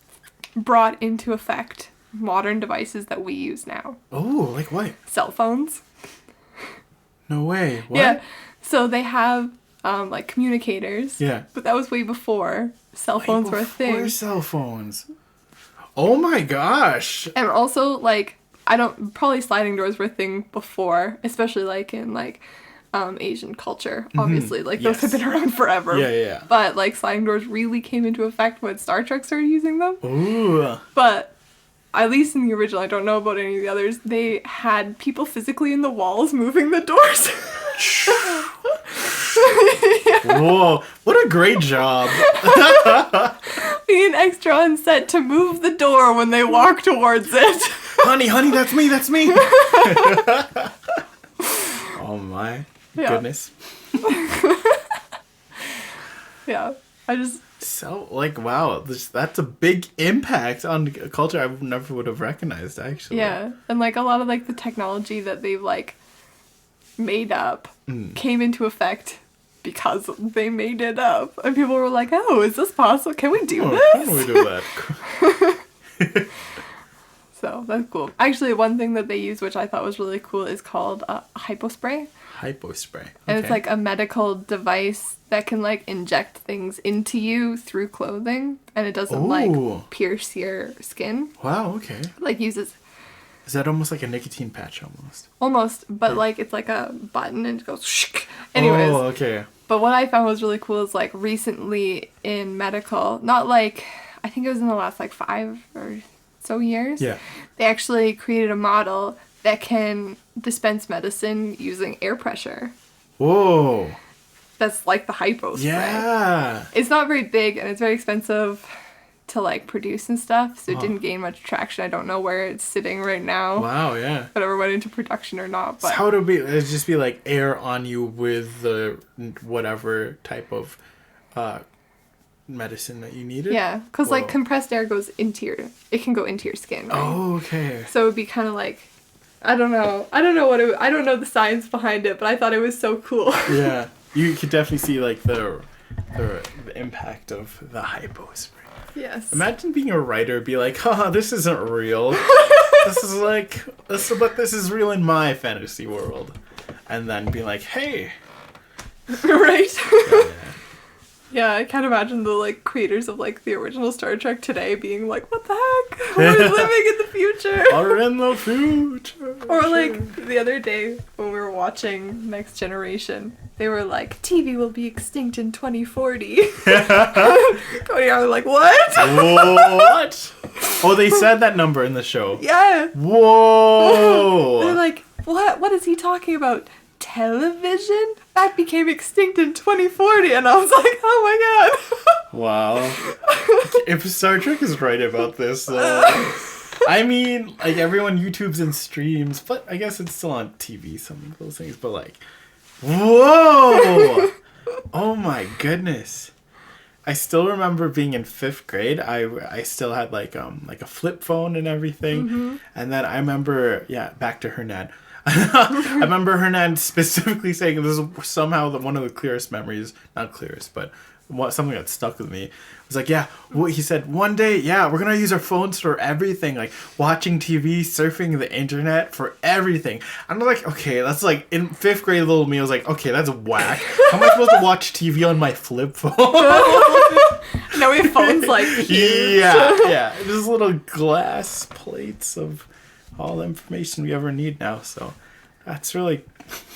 brought into effect modern devices that we use now. Oh, like what? Cell phones. No way. What? Yeah. So they have like communicators. Yeah. But that was way before cell phones were a thing. Before cell phones. Oh my gosh. And also like probably sliding doors were a thing before, especially like in like Asian culture, obviously. Like those have been around forever. Yeah. But like sliding doors really came into effect when Star Trek started using them. Ooh. But at least in the original, I don't know about any of the others, they had people physically in the walls moving the doors. Whoa, what a great job. Being extra on set to move the door when they walk towards it. Honey, that's me. Oh my goodness. Yeah, So, like, wow, that's a big impact on culture I never would have recognized, actually. Yeah, and, like, a lot of, like, the technology that they've, like, made up came into effect because they made it up. And people were like, oh, is this possible? Can we do this? Can we do that? So, that's cool. Actually, one thing that they use, which I thought was really cool, is called hypospray. Hypospray. Okay. And it's like a medical device that can like inject things into you through clothing, and it doesn't like pierce your skin. Wow, okay. Like uses. Is that almost like a nicotine patch almost? Almost, but like it's like a button and it goes shk. Anyways. Oh, okay. But what I found was really cool is like recently in medical, not like, I think it was in the last like 5 or so years. Yeah. They actually created a model that can dispense medicine using air pressure. Whoa. That's like the hypo spray. Yeah. It's not very big and it's very expensive to like produce and stuff, so it didn't gain much traction. I don't know where it's sitting right now. Wow, yeah. If it ever went into production or not. But so how would it be? It'd just be like air on you with the whatever type of medicine that you needed? Yeah, because like compressed air goes into it can go into your skin. Right? Oh, okay. So it would be kind of like, I don't know I don't know the science behind it, but I thought it was so cool. Yeah, you could definitely see like the impact of the hypo spray. Yes. Imagine being a writer, be like, haha, this isn't real. This is real in my fantasy world. And then be like, hey. Right? Yeah. Yeah, I can't imagine the like creators of like the original Star Trek today being like, what the heck? We're living in the future. Are in the future. Or like the other day when we were watching Next Generation, they were like, TV will be extinct in 2040. Cody and I were like, what? What? Oh, they said that number in the show. Yeah. Whoa. They're like, what? What is he talking about? Television? That became extinct in 2040. And I was like, oh my god. Wow. If Star Trek is right about this, I mean, like, everyone YouTubes and streams, but I guess it's still on TV, some of those things, but like, whoa! Oh my goodness. I still remember being in 5th grade. I still had like a flip phone and everything. Mm-hmm. And then I remember, back to Hernan. I remember Hernan specifically saying, this is somehow one of the clearest memories, not clearest, but something that stuck with me. It was like, he said, one day, we're going to use our phones for everything, like watching TV, surfing the internet, for everything. I'm like, okay, that's like, in 5th grade, little me, I was like, okay, that's whack. How am I supposed to watch TV on my flip phone? Now we have phones like huge. Yeah, just little glass plates of all the information we ever need now. So that's really,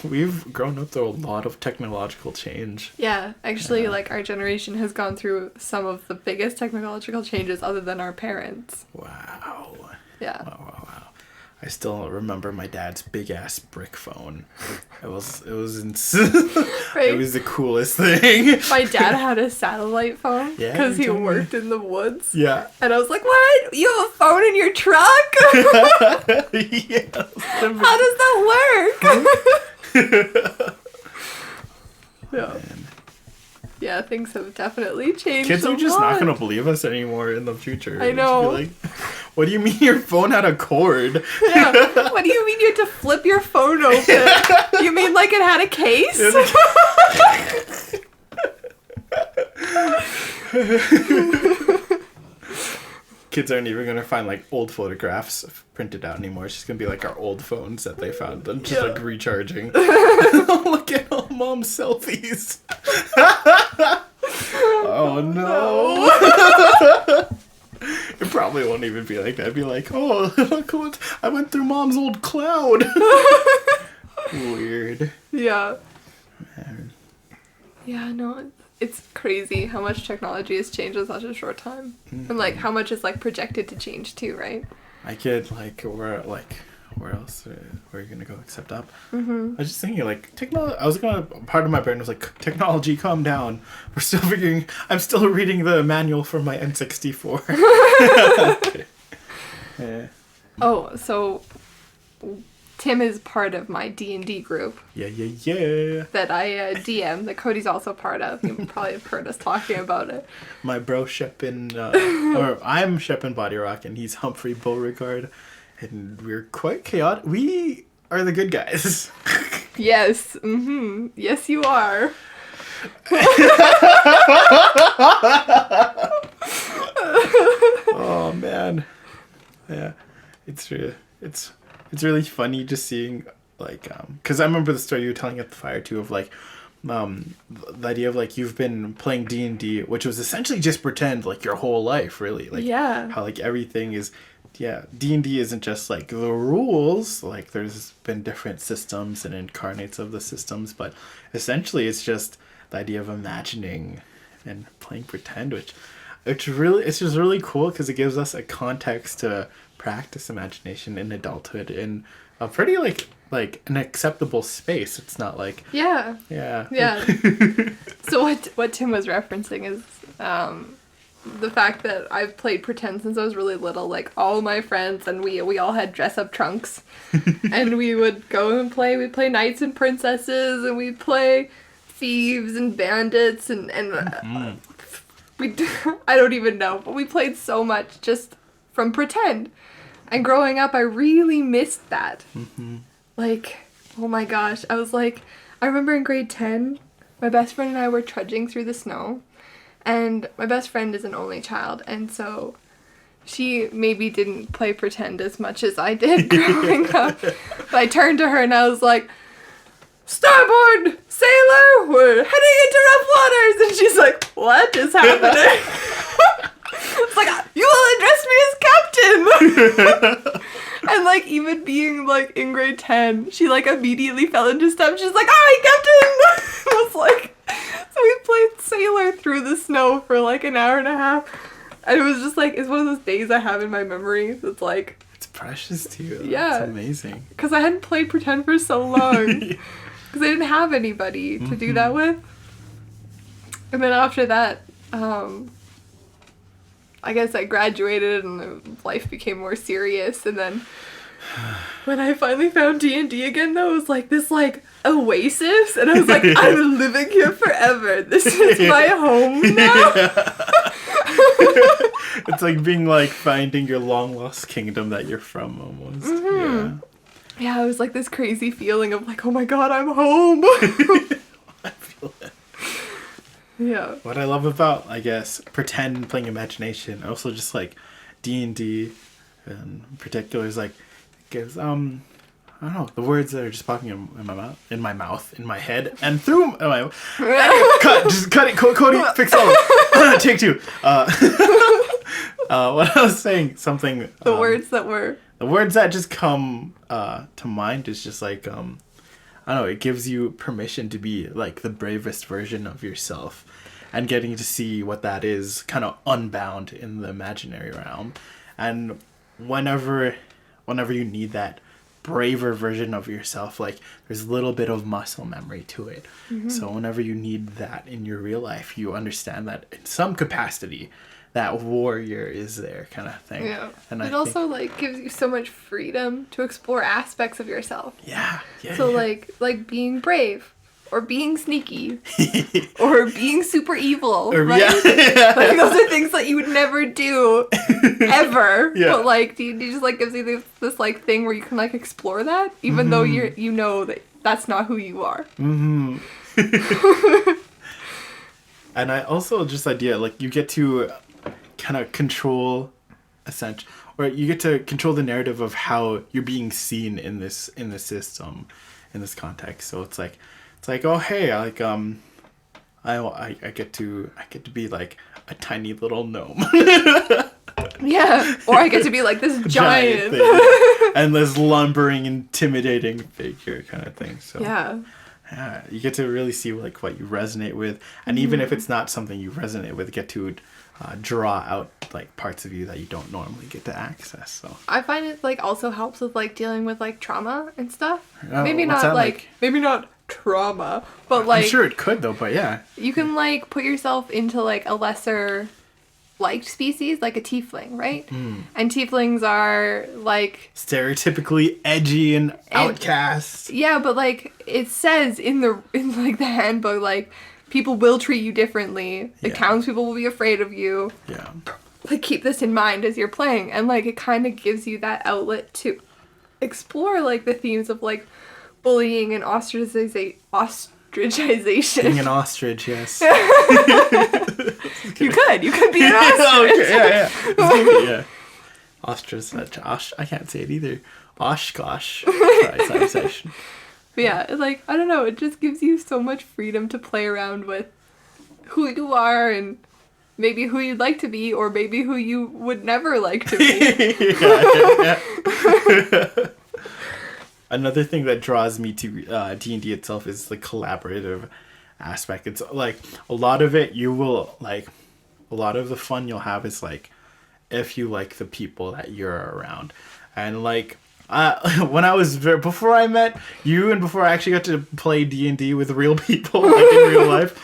we've grown up through a lot of technological change. Yeah, actually, like, our generation has gone through some of the biggest technological changes other than our parents. Wow. Yeah. Wow. I still remember my dad's big ass brick phone. It was right? It was the coolest thing. My dad had a satellite phone because he worked in the woods. Yeah. And I was like, what? You have a phone in your truck? Yeah. How does that work? Yeah. Yeah, things have definitely changed. Kids are just not going to believe us anymore in the future. I know. Like, what do you mean your phone had a cord? Yeah. What do you mean you had to flip your phone open? You mean like it had a case? Kids aren't even going to find like old photographs printed out anymore. It's just going to be like our old phones that they found and just like recharging. Look at all mom's selfies. Oh no. It probably won't even be like that. It'd be like, oh, look what I went through mom's old cloud. Weird. Yeah. Man. Yeah, no, it's crazy how much technology has changed in such a short time. And like how much is like projected to change too, right? I could where else where are you gonna go except up? I was just thinking like technology. Part of my brain was like, technology, calm down. We're still figuring. I'm still reading the manual for my N64. Okay. Yeah. Oh, so Tim is part of my D&D group. Yeah. That I DM, that Cody's also part of. You probably have heard us talking about it. My bro Shepin, or I'm Shepin Body Rock, and he's Humphrey Beauregard, and we're quite chaotic. We are the good guys. Yes. Mm-hmm. Yes, you are. Oh man, yeah, it's really funny just seeing like because I remember the story you were telling at the fire too of like the idea of like you've been playing D&D, which was essentially just pretend like your whole life, really, like how like everything is. Yeah, D&D isn't just like the rules, like there's been different systems and incarnates of the systems, but essentially it's just the idea of imagining and playing pretend, which it's just really cool because it gives us a context to practice imagination in adulthood in a pretty like an acceptable space. It's not like yeah. So what Tim was referencing is the fact that I've played pretend since I was really little. Like all my friends and we all had dress up trunks, and we would go and play. We'd play knights and princesses, and we'd play thieves and bandits, and I don't even know, but we played so much just from pretend. And growing up, I really missed that. Like, oh my gosh, I remember in grade 10, my best friend and I were trudging through the snow. And my best friend is an only child, and so she maybe didn't play pretend as much as I did growing up. But I turned to her and I was like, "Starboard, sailor, we're heading into rough waters!" And she's like, "What is happening?" It's like, "You will address me as captain!" And like, even being like in grade 10, she like immediately fell into step. She's like, "Hi, captain!" I was like... So we played sailor through the snow for like an hour and a half. And it was just like, it's one of those days I have in my memory that's like... It's precious to you. Yeah. It's amazing. Because I hadn't played pretend for so long. Because I didn't have anybody to do that with. And then after that, I guess I graduated and life became more serious. And then when I finally found D&D again, though, it was like this like oasis. And I was like, I'm living here forever. This is my home now. It's like being like finding your long lost kingdom that you're from almost. Yeah, it was like this crazy feeling of like, oh my god, I'm home. I feel it. Yeah. What I love about, I guess, pretend playing imagination, also just like D&D in particular is like, gives I don't know, the words that are just popping in my mouth, in my head, and through my cut it, Cody, fix all of it. Take two. What I was saying, something. The words that just come to mind is just like I don't know. It gives you permission to be like the bravest version of yourself, and getting to see what that is, kind of unbound in the imaginary realm, and whenever you need that braver version of yourself, like there's a little bit of muscle memory to it. So whenever you need that in your real life, you understand that in some capacity that warrior is there, kind of thing. Yeah. And it also like gives you so much freedom to explore aspects of yourself. Yeah. So like being brave or being sneaky, or being super evil, right? Like, those are things that you would never do, ever. Yeah. But, like, D&D just, like, gives you this, like, thing where you can, like, explore that, even though you know that that's not who you are. Mm-hmm. And I also just idea, like, you get to kind of control, or you get to control the narrative of how you're being seen in this system, in this context. So it's like, oh hey, like I get to be like a tiny little gnome. Yeah, or I get to be like this giant thing, and this lumbering, intimidating figure kind of thing. So yeah, you get to really see like what you resonate with, and even if it's not something you resonate with, get to draw out like parts of you that you don't normally get to access. So I find it like also helps with like dealing with like trauma and stuff. Maybe not like maybe not trauma, but like I'm sure it could though. But yeah, you can like put yourself into like a lesser liked species, like a tiefling, right? And tieflings are like stereotypically edgy and outcast. Yeah, but like it says in like the handbook, like people will treat you differently. The townspeople will be afraid of you. Yeah. Like, keep this in mind as you're playing. And, like, it kind of gives you that outlet to explore, like, the themes of, like, bullying and ostracization. Being an ostrich, yes. You could be an ostrich. Okay, yeah. Ostrich, I can't say it either. Oshkosh. But yeah, it's like, I don't know, it just gives you so much freedom to play around with who you are and maybe who you'd like to be, or maybe who you would never like to be. Another thing that draws me to D&D itself is the collaborative aspect. It's like a lot of it you will like, a lot of the fun you'll have is like if you like the people that you're around. And like when I was before I met you and before I actually got to play D&D with real people like in real life,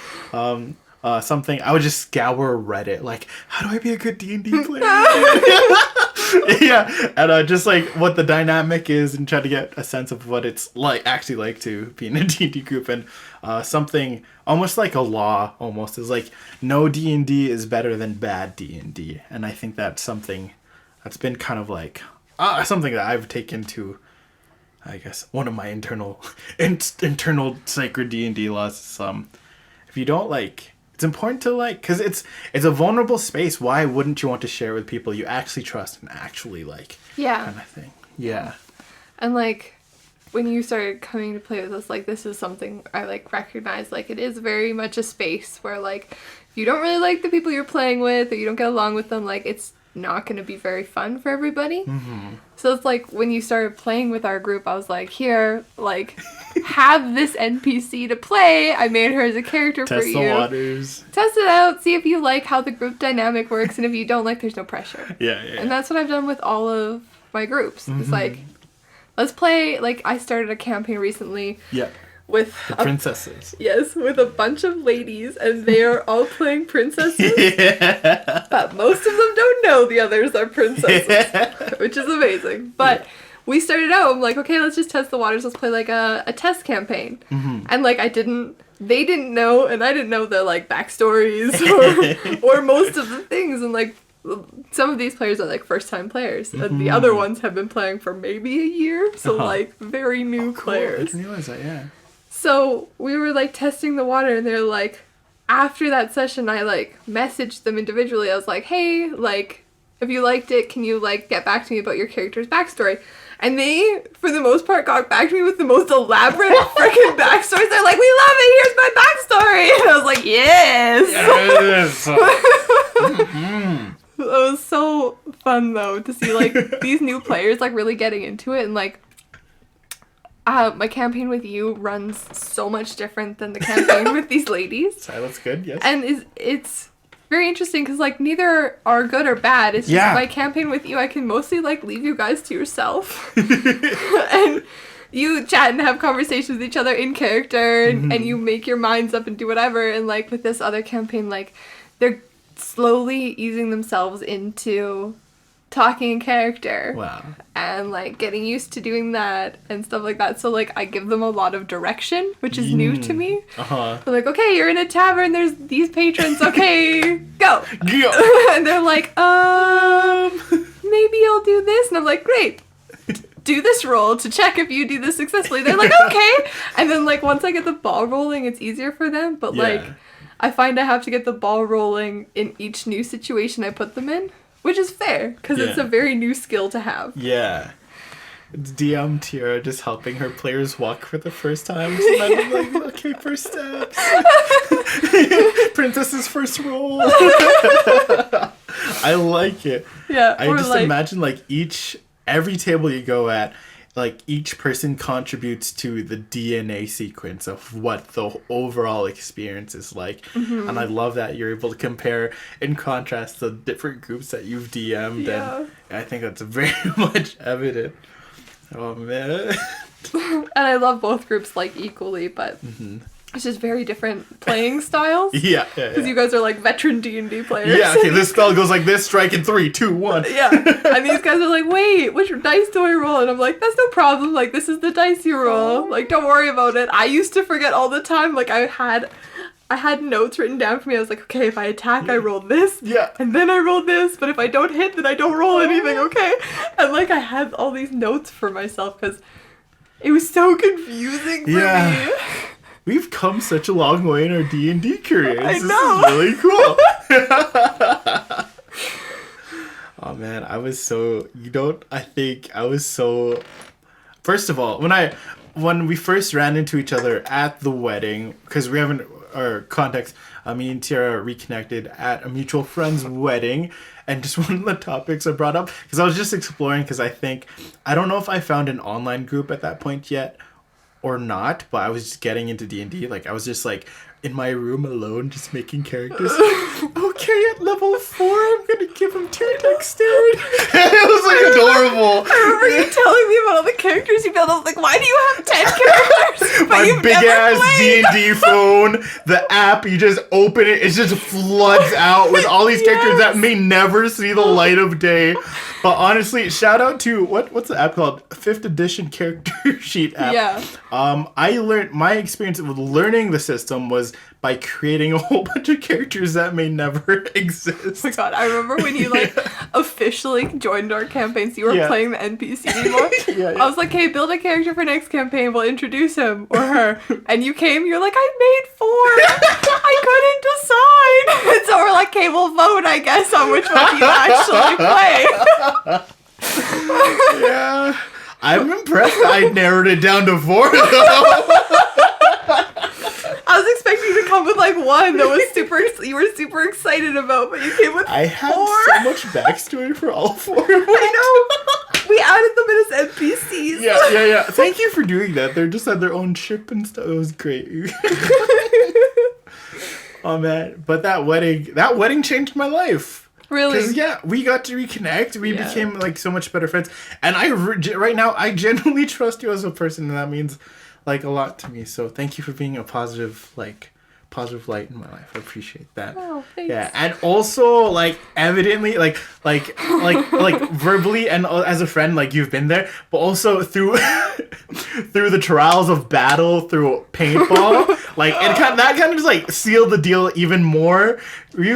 something I would just scour Reddit like, how do I be a good D&D player? Yeah, and just like what the dynamic is and try to get a sense of what it's like actually like to be in a D&D group. And something almost like a law almost is like no D&D is better than bad D&D, and I think that's something that's been kind of like something that I've taken to, I guess, one of my internal sacred D&D laws is if you don't like, it's important to like, because it's a vulnerable space. Why wouldn't you want to share with people you actually trust and actually like? Yeah. Kind of thing. Yeah. And like when you started coming to play with us, like this is something I like recognize. Like it is very much a space where like if you don't really like the people you're playing with or you don't get along with them, like it's not going to be very fun for everybody. Mm-hmm. So it's like when you started playing with our group, I was like, here, like, have this NPC to play. I made her as a character for you. Test the waters. Test it out. See if you like how the group dynamic works. And if you don't like, there's no pressure. Yeah. And that's what I've done with all of my groups. Mm-hmm. It's like, let's play. Like, I started a campaign recently. Yeah. With the princesses. Yes, with a bunch of ladies, and they are all playing princesses. Yeah. But most of them don't know the others are princesses, which is amazing. But we started out, I'm like, okay, let's just test the waters. Let's play like a test campaign. Mm-hmm. And like they didn't know, and I didn't know their like backstories or most of the things. And like some of these players are like first time players. Mm-hmm. And the other ones have been playing for maybe a year. So like very new players. I didn't realize that, yeah. So we were like testing the water, and they're like, after that session, I like messaged them individually. I was like, hey, like, if you liked it, can you like get back to me about your character's backstory? And they, for the most part, got back to me with the most elaborate freaking backstories. They're like, we love it, here's my backstory. And I was like, yes. Mm-hmm. It was so fun though to see like these new players like really getting into it, and like my campaign with you runs so much different than the campaign with these ladies. So that's good, yes. And it's very interesting because, like, neither are good or bad. It's just my campaign with you, I can mostly, like, leave you guys to yourself. And you chat and have conversations with each other in character, and, and you make your minds up and do whatever. And, like, with this other campaign, like, they're slowly easing themselves into talking in character. Wow. And, like, getting used to doing that and stuff like that. So, like, I give them a lot of direction, which is new to me. They're like, okay, you're in a tavern, there's these patrons, okay, go. And they're like, maybe I'll do this. And I'm like, great. Do this roll to check if you do this successfully. They're like, okay. And then, like, once I get the ball rolling, it's easier for them. But, like, I find I have to get the ball rolling in each new situation I put them in. Which is fair, because it's a very new skill to have. Yeah. It's DM Tierra just helping her players walk for the first time. So then I'm like, okay, first steps. Princess's first roll. I like it. Yeah. I just imagine, like, every table you go at, like, each person contributes to the DNA sequence of what the overall experience is like. Mm-hmm. And I love that you're able to compare and contrast the different groups that you've DM'd. And I think that's very much evident. Oh, man. And I love both groups, like, equally, but... Mm-hmm. It's just very different playing styles. Yeah. Because you guys are, like, veteran D&D players. Yeah, okay, this spell goes like this, strike in 3, 2, 1. Yeah. And these guys are like, wait, which dice do I roll? And I'm like, that's no problem. Like, this is the dice you roll. Like, don't worry about it. I used to forget all the time. Like, I had notes written down for me. I was like, okay, if I attack, I roll this. Yeah. And then I roll this. But if I don't hit, then I don't roll anything, okay? And, like, I had all these notes for myself because it was so confusing for me. We've come such a long way in our D&D careers. I know. This is really cool. Oh, man, I was so... First of all, when we first ran into each other at the wedding, because we haven't... Our context, me and Tierra reconnected at a mutual friend's wedding, and just one of the topics I brought up, because I was just exploring, because I don't know if I found an online group at that point yet, or not, but I was just getting into D&D. Like, I was just, like, in my room alone, just making characters. Okay, at level 4, I'm gonna give him 2 dexterity. It was, like, adorable. I remember you telling me about all the characters you built. I was like, why do you have 10 characters? My big-ass D&D phone, the app, you just open it, it just floods out with all these characters that may never see the light of day. But honestly, shout out to, what's the app called? 5th edition character sheet app. Yeah. I learned, my experience with learning the system was by creating a whole bunch of characters that may never exist. Oh my god, I remember when you, like, officially joined our campaign, so you were playing the NPC anymore. I was like, hey, build a character for next campaign, we'll introduce him or her. And you came, you're like, I made 4. I couldn't decide. And so we're like, okay, we'll vote, I guess, on which one you actually play. Yeah. I'm impressed I narrowed it down to 4, though. I was expecting you to come with, like, one that was you were super excited about, but you came with 4. I had so much backstory for all 4 of them. I know. We added them in as NPCs. Yeah. Thank you for doing that. They just had their own ship and stuff. It was great. Oh, man. But that wedding changed my life. Really? Because, we got to reconnect. We became, like, so much better friends. And right now, I genuinely trust you as a person, and that means, like, a lot to me. So thank you for being a positive light in my life. I appreciate that. Oh, thanks. Yeah, and also, like, evidently, like verbally and as a friend, like, you've been there, but also through the trials of battle, through paintball, like, that kind of just, like, sealed the deal even more. We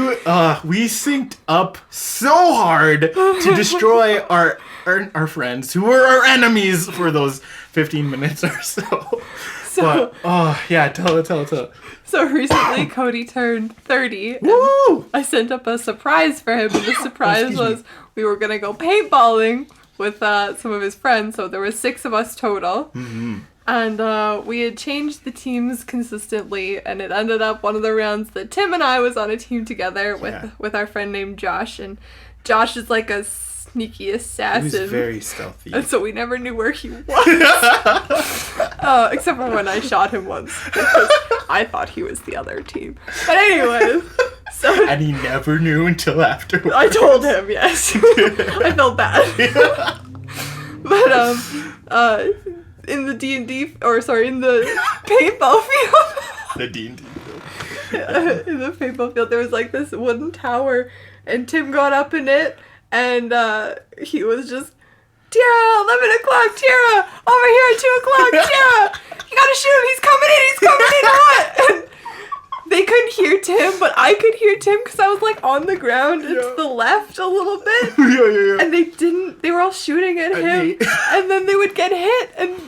synced up so hard to destroy our friends who were our enemies for those 15 minutes or so. But, tell it. So recently, Cody turned 30. Woo! I sent up a surprise for him, and the surprise was we were going to go paintballing with some of his friends. So there were 6 of us total. Mm-hmm. And we had changed the teams consistently, and it ended up one of the rounds that Tim and I was on a team together with our friend named Josh. And Josh is like a sneaky assassin. He was very stealthy. And so we never knew where he was. Except for when I shot him once. Because I thought he was the other team. But anyways. And he never knew until afterwards. I told him, yes. I felt bad. But, in the in the paintball field. The D&D field. In the paintball field, there was, like, this wooden tower. And Tim got up in it. And he was just, Tierra, 11 o'clock, Tierra, over here at 2 o'clock, Tierra, you gotta shoot him, he's coming in hot. And they couldn't hear Tim, but I could hear Tim because I was like on the ground and to the left a little bit. Yeah. And they were all shooting at him, and then they would get hit, and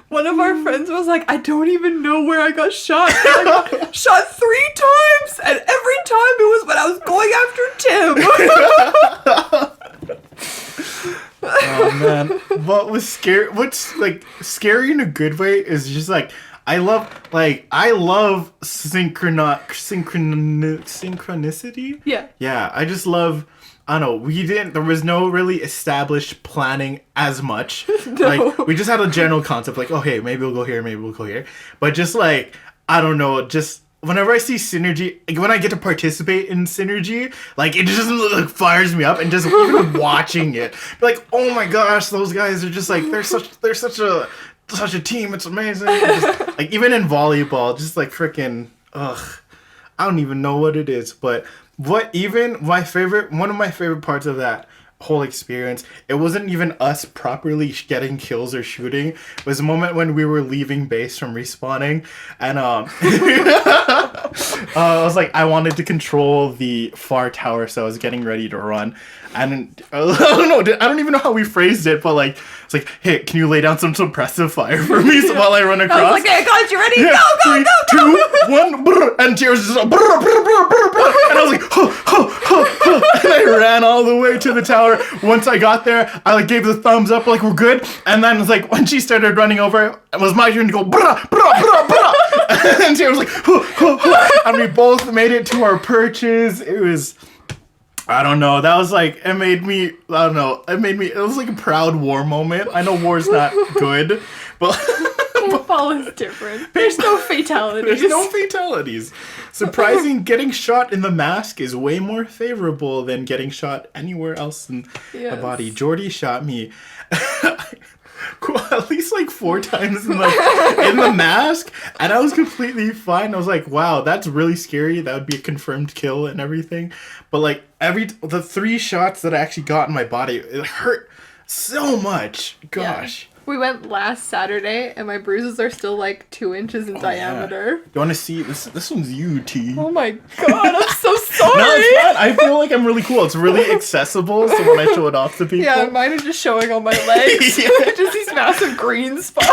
one of our friends was like, I don't even know where I got shot. I got shot 3 times, and every time it was when I was going after Tim. Oh man, what was scary? What's like scary in a good way is just like I love synchronicity. Yeah. I just love. I don't know. There was no really established planning as much. No. Like we just had a general concept, like, oh hey, maybe we'll go here, maybe we'll go here. But just like I don't know, just. Whenever I see synergy, like when I get to participate in synergy, like it just like fires me up, and just even watching it, like oh my gosh, those guys are just like they're such a team. It's amazing. Just, like even in volleyball, just like freaking I don't even know what it is, but one of my favorite parts of that whole experience, it wasn't even us properly getting kills or shooting. It was a moment when we were leaving base from respawning, and I was like, I wanted to control the far tower, so I was getting ready to run, and I don't even know how we phrased it, but like it's like, hey, can you lay down some suppressive fire for me while I run across? I was like, hey, guys, you ready? Yeah, Go, 3, 2, 1, brr, and Tierra's just like, brr, brr, brr, brr, brr, and I was like, and I ran all the way to the tower. Once I got there, I like gave the thumbs up, like we're good, and then it's like when she started running over, it was my turn to go, brr, brr, brr, brr, and Tierra was like, and we both made it to our perches. It was. I don't know. That was like, it was like a proud war moment. I know war's not good, but paintball is different. There's no fatalities. Surprising, getting shot in the mask is way more favorable than getting shot anywhere else in the body. Jordy shot me at least like 4 times in the mask, and I was completely fine. I was like, wow, that's really scary. That would be a confirmed kill and everything. But like the 3 shots that I actually got in my body, it hurt so much. Gosh. Yeah. We went last Saturday, and my bruises are still like 2 inches in diameter. Yeah. You want to see this one's you, T. Oh my god, I'm so sorry. No, it's fine. I feel like I'm really cool. It's really accessible, so when I show it off to people. Yeah, mine are just showing on my legs. Just these massive green spots.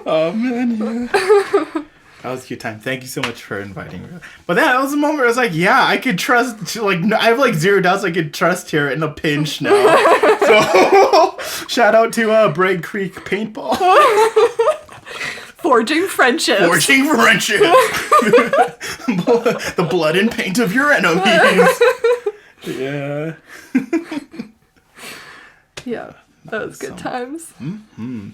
Oh man. Yeah. That was a good time. Thank you so much for inviting me. But that was a moment where I was like, yeah, I could trust, like, I have like 0 doubts I could trust her in a pinch now. So, shout out to Bragg Creek Paintball. Forging friendships. The blood and paint of your enemies. Yeah. Yeah, that was good times. Mm-hmm.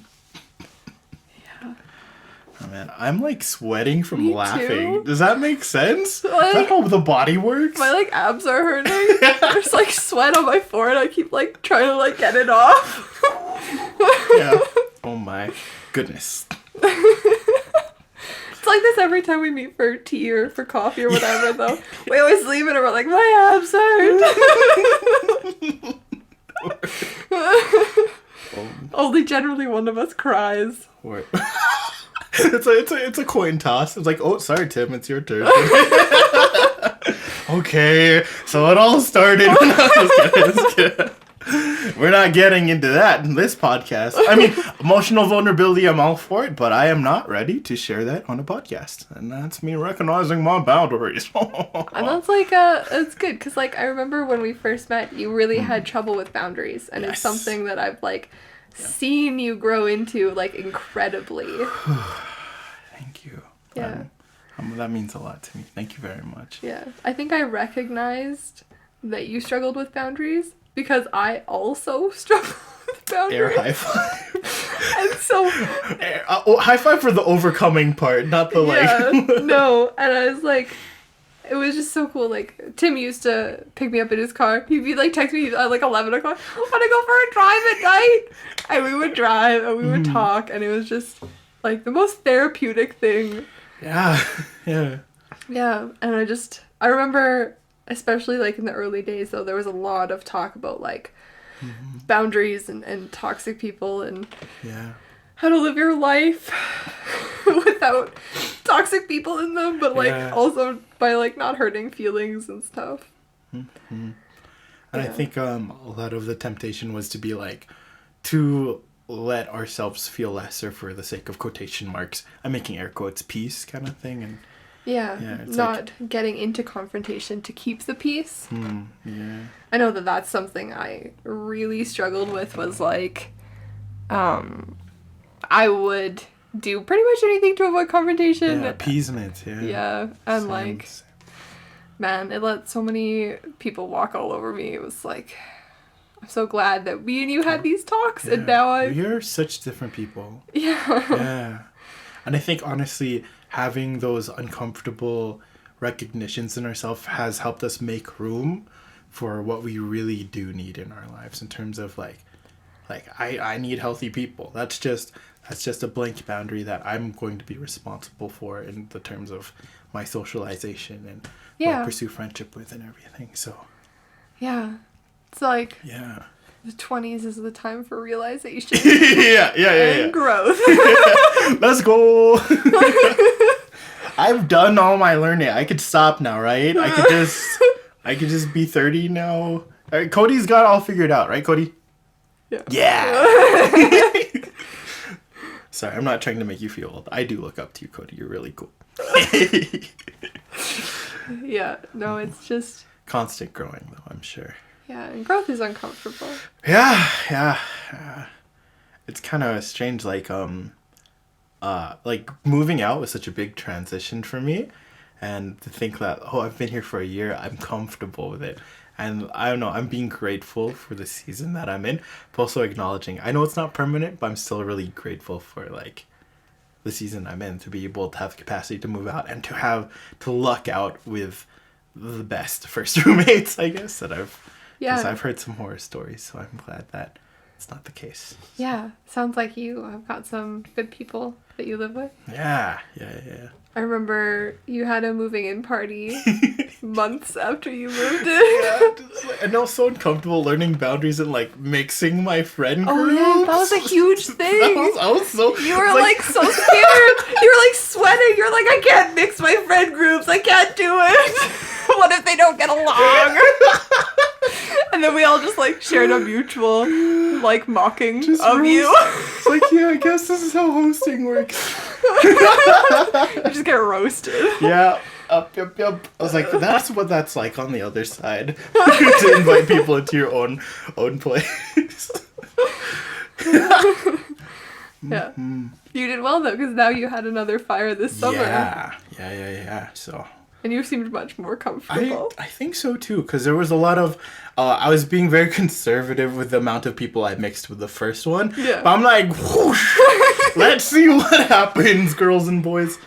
Oh, man, I'm like sweating from laughing. Too. Does that make sense? Like, is that how the body works? My like abs are hurting. There's like sweat on my forehead. I keep like trying to like get it off. Yeah. Oh my goodness. It's like this every time we meet for tea or for coffee or whatever, though. We always leave it and we're like, my abs hurt. Only generally one of us cries. What? It's a coin toss. It's like, oh, sorry, Tim, it's your turn. Okay, so it all started when I was kidding. We're not getting into that in this podcast. I mean, emotional vulnerability, I'm all for it, but I am not ready to share that on a podcast. And that's me recognizing my boundaries. And that's like, it's good, because like, I remember when we first met, you really had trouble with boundaries. And It's something that I've like seen you grow into like incredibly. Thank you. Yeah. That means a lot to me. Thank you very much. Yeah. I think I recognized that you struggled with boundaries because I also struggle with boundaries. Air high five. And so... high five for the overcoming part, not the like... Yeah, no. And I was like... It was just so cool. Like, Tim used to pick me up in his car. He'd be like, text me at like 11 o'clock, I want to go for a drive at night. And we would drive and we would talk. And it was just like the most therapeutic thing. Yeah. Yeah. Yeah. And I remember especially like in the early days though, there was a lot of talk about like boundaries and toxic people and how to live your life without toxic people in them, but like also by like not hurting feelings and stuff. And I think a lot of the temptation was to be like, to let ourselves feel lesser for the sake of quotation marks. I'm making air quotes, peace kind of thing. And it's not like, getting into confrontation to keep the peace. I know that's something I really struggled with, was like, I would do pretty much anything to avoid confrontation. Yeah, appeasement, Yeah, and like, man, it let so many people walk all over me. It was like, I'm so glad that we and you had these talks, and now we're such different people. Yeah. And I think, honestly, having those uncomfortable recognitions in ourselves has helped us make room for what we really do need in our lives, in terms of like I need healthy people. That's just a blank boundary that I'm going to be responsible for in the terms of my socialization and who I pursue friendship with and everything. So it's like the 20s is the time for realization. And growth. Let's go. I've done all my learning. I could stop now, right? I could just be 30 now. All right, Cody's got it all figured out, right, Cody? Yeah. Sorry, I'm not trying to make you feel old. I do look up to you, Cody. You're really cool. No, it's just constant growing, though, I'm sure. Yeah, and growth is uncomfortable. Yeah. It's kind of strange, like moving out was such a big transition for me, and to think that, I've been here for a year, I'm comfortable with it. And I don't know, I'm being grateful for the season that I'm in, but also acknowledging, I know it's not permanent, but I'm still really grateful for like the season I'm in, to be able to have the capacity to move out and to luck out with the best first roommates, I guess, that because I've heard some horror stories, so I'm glad that it's not the case. Yeah, sounds like you have got some good people that you live with. Yeah. I remember you had a moving in party months after you moved in. And I was so uncomfortable learning boundaries and like mixing my friend groups. Oh yeah, that was a huge thing. I was so... You were like so scared. You were like sweating. You're like, I can't mix my friend groups. I can't do it. What if they don't get along? And then we all just like shared a mutual like mocking of you. It's like, I guess this is how hosting works. You just get roasted. Yeah. Yep. I was like, that's what that's like on the other side. To invite people into your own place. Yeah. You did well though, because now you had another fire this summer. Yeah. So. And you seemed much more comfortable. I think so too, because there was a lot of... I was being very conservative with the amount of people I mixed with the first one. Yeah. But I'm like, whoosh, let's see what happens, girls and boys.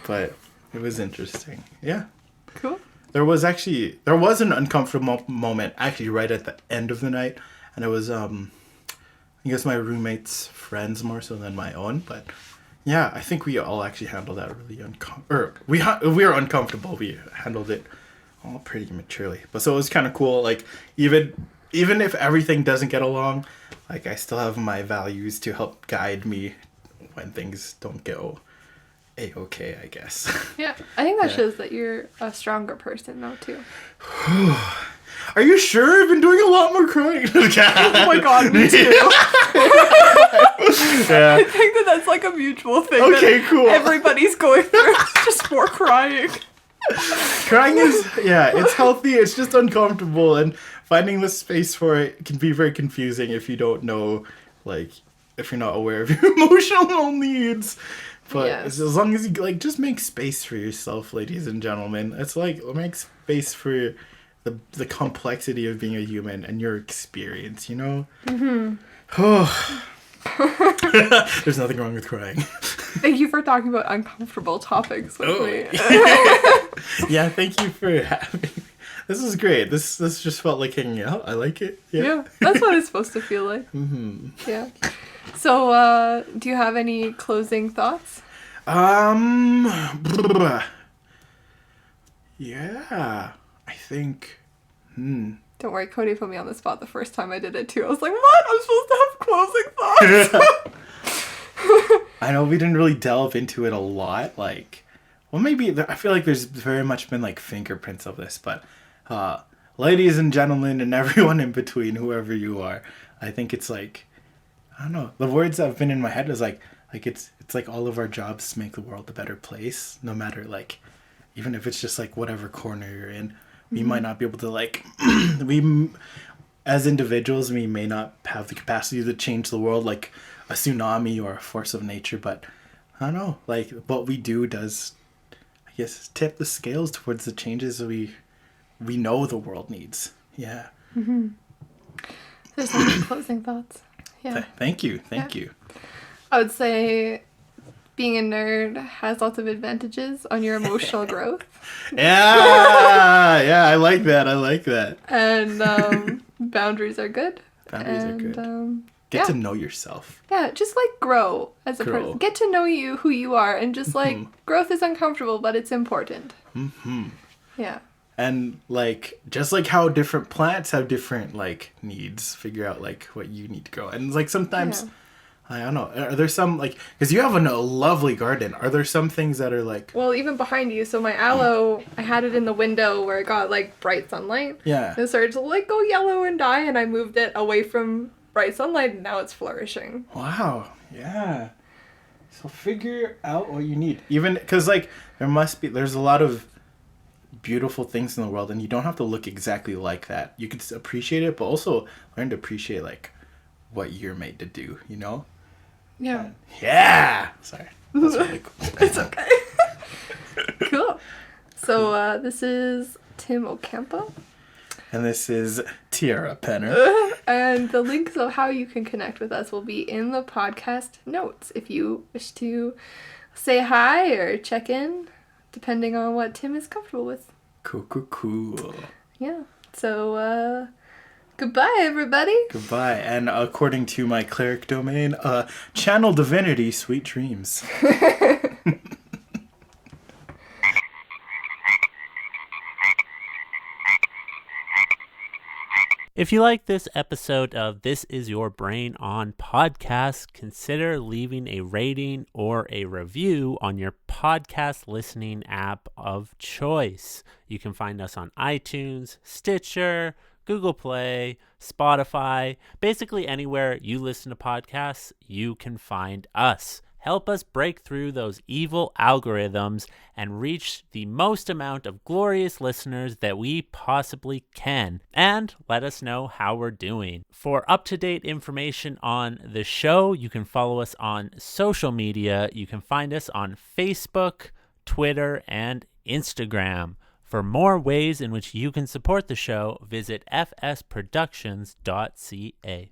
But it was interesting. Yeah. Cool. There was an uncomfortable moment actually right at the end of the night. And it was, I guess my roommate's friends more so than my own, but... Yeah, I think we all actually handled that really we were uncomfortable. We handled it all pretty maturely. But so it was kind of cool. Like even if everything doesn't get along, like I still have my values to help guide me when things don't go a-okay, I guess. Yeah, I think that shows that you're a stronger person though too. Are you sure? I've been doing a lot more crying. Oh my god, me too. Yeah. I think that's like a mutual thing. Okay, cool. Everybody's going through just more crying. Crying is, it's healthy. It's just uncomfortable, and finding the space for it can be very confusing if you don't know, like, if you're not aware of your emotional needs. But as long as you like, just make space for yourself, ladies and gentlemen. It's like make space for the complexity of being a human and your experience, you know? Mm-hmm. There's nothing wrong with crying. Thank you for talking about uncomfortable topics with me. Yeah, thank you for having me. This is great. This just felt like hanging out. I like it. Yeah, that's what it's supposed to feel like. Mm-hmm. Yeah. So, do you have any closing thoughts? Yeah. I think... Don't worry, Cody put me on the spot the first time I did it too. I was like, what? I'm supposed to have closing thoughts? I know we didn't really delve into it a lot. Like, well, maybe I feel like there's very much been like fingerprints of this, but ladies and gentlemen and everyone in between, whoever you are, I think it's like, I don't know. The words that have been in my head is like it's like all of our jobs make the world a better place, no matter like, even if it's just like whatever corner you're in. We might not be able to like, we as individuals, we may not have the capacity to change the world like a tsunami or a force of nature, but I don't know, like what we do does, I guess, tip the scales towards the changes we know the world needs. Yeah. Mm-hmm. There's some closing thoughts. Yeah. Thank you. I would say being a nerd has lots of advantages on your emotional growth. Yeah, I like that. And boundaries are good. Get to know yourself. Yeah, just like grow as a person. Get to know who you are, and just like growth is uncomfortable, but it's important. Mm-hmm. Yeah. And like just like how different plants have different like needs, figure out like what you need to grow. And like sometimes. Yeah. I don't know. Are there some, like, because you have a lovely garden. Are there some things that are like... Well, even behind you. So my aloe, I had it in the window where it got, like, bright sunlight. Yeah. And it started to, like, go yellow and die, and I moved it away from bright sunlight, and now it's flourishing. Wow. Yeah. So figure out what you need. Even, because, like, there's a lot of beautiful things in the world, and you don't have to look exactly like that. You can appreciate it, but also learn to appreciate, like, what you're made to do, you know? Yeah. Yeah. Sorry. That's really cool. It's okay. Cool. So this is Tim Ocampo. And this is Tierra Penner. And the links of how you can connect with us will be in the podcast notes if you wish to say hi or check in, depending on what Tim is comfortable with. Cool. Yeah. So, goodbye, everybody. Goodbye. And according to my cleric domain, channel divinity, sweet dreams. If you like this episode of This Is Your Brain On podcast, consider leaving a rating or a review on your podcast listening app of choice. You can find us on iTunes, Stitcher, Google Play, Spotify, basically anywhere you listen to podcasts, you can find us. Help us break through those evil algorithms and reach the most amount of glorious listeners that we possibly can. And let us know how we're doing. For up-to-date information on the show, you can follow us on social media. You can find us on Facebook, Twitter, and Instagram. For more ways in which you can support the show, visit fsproductions.ca.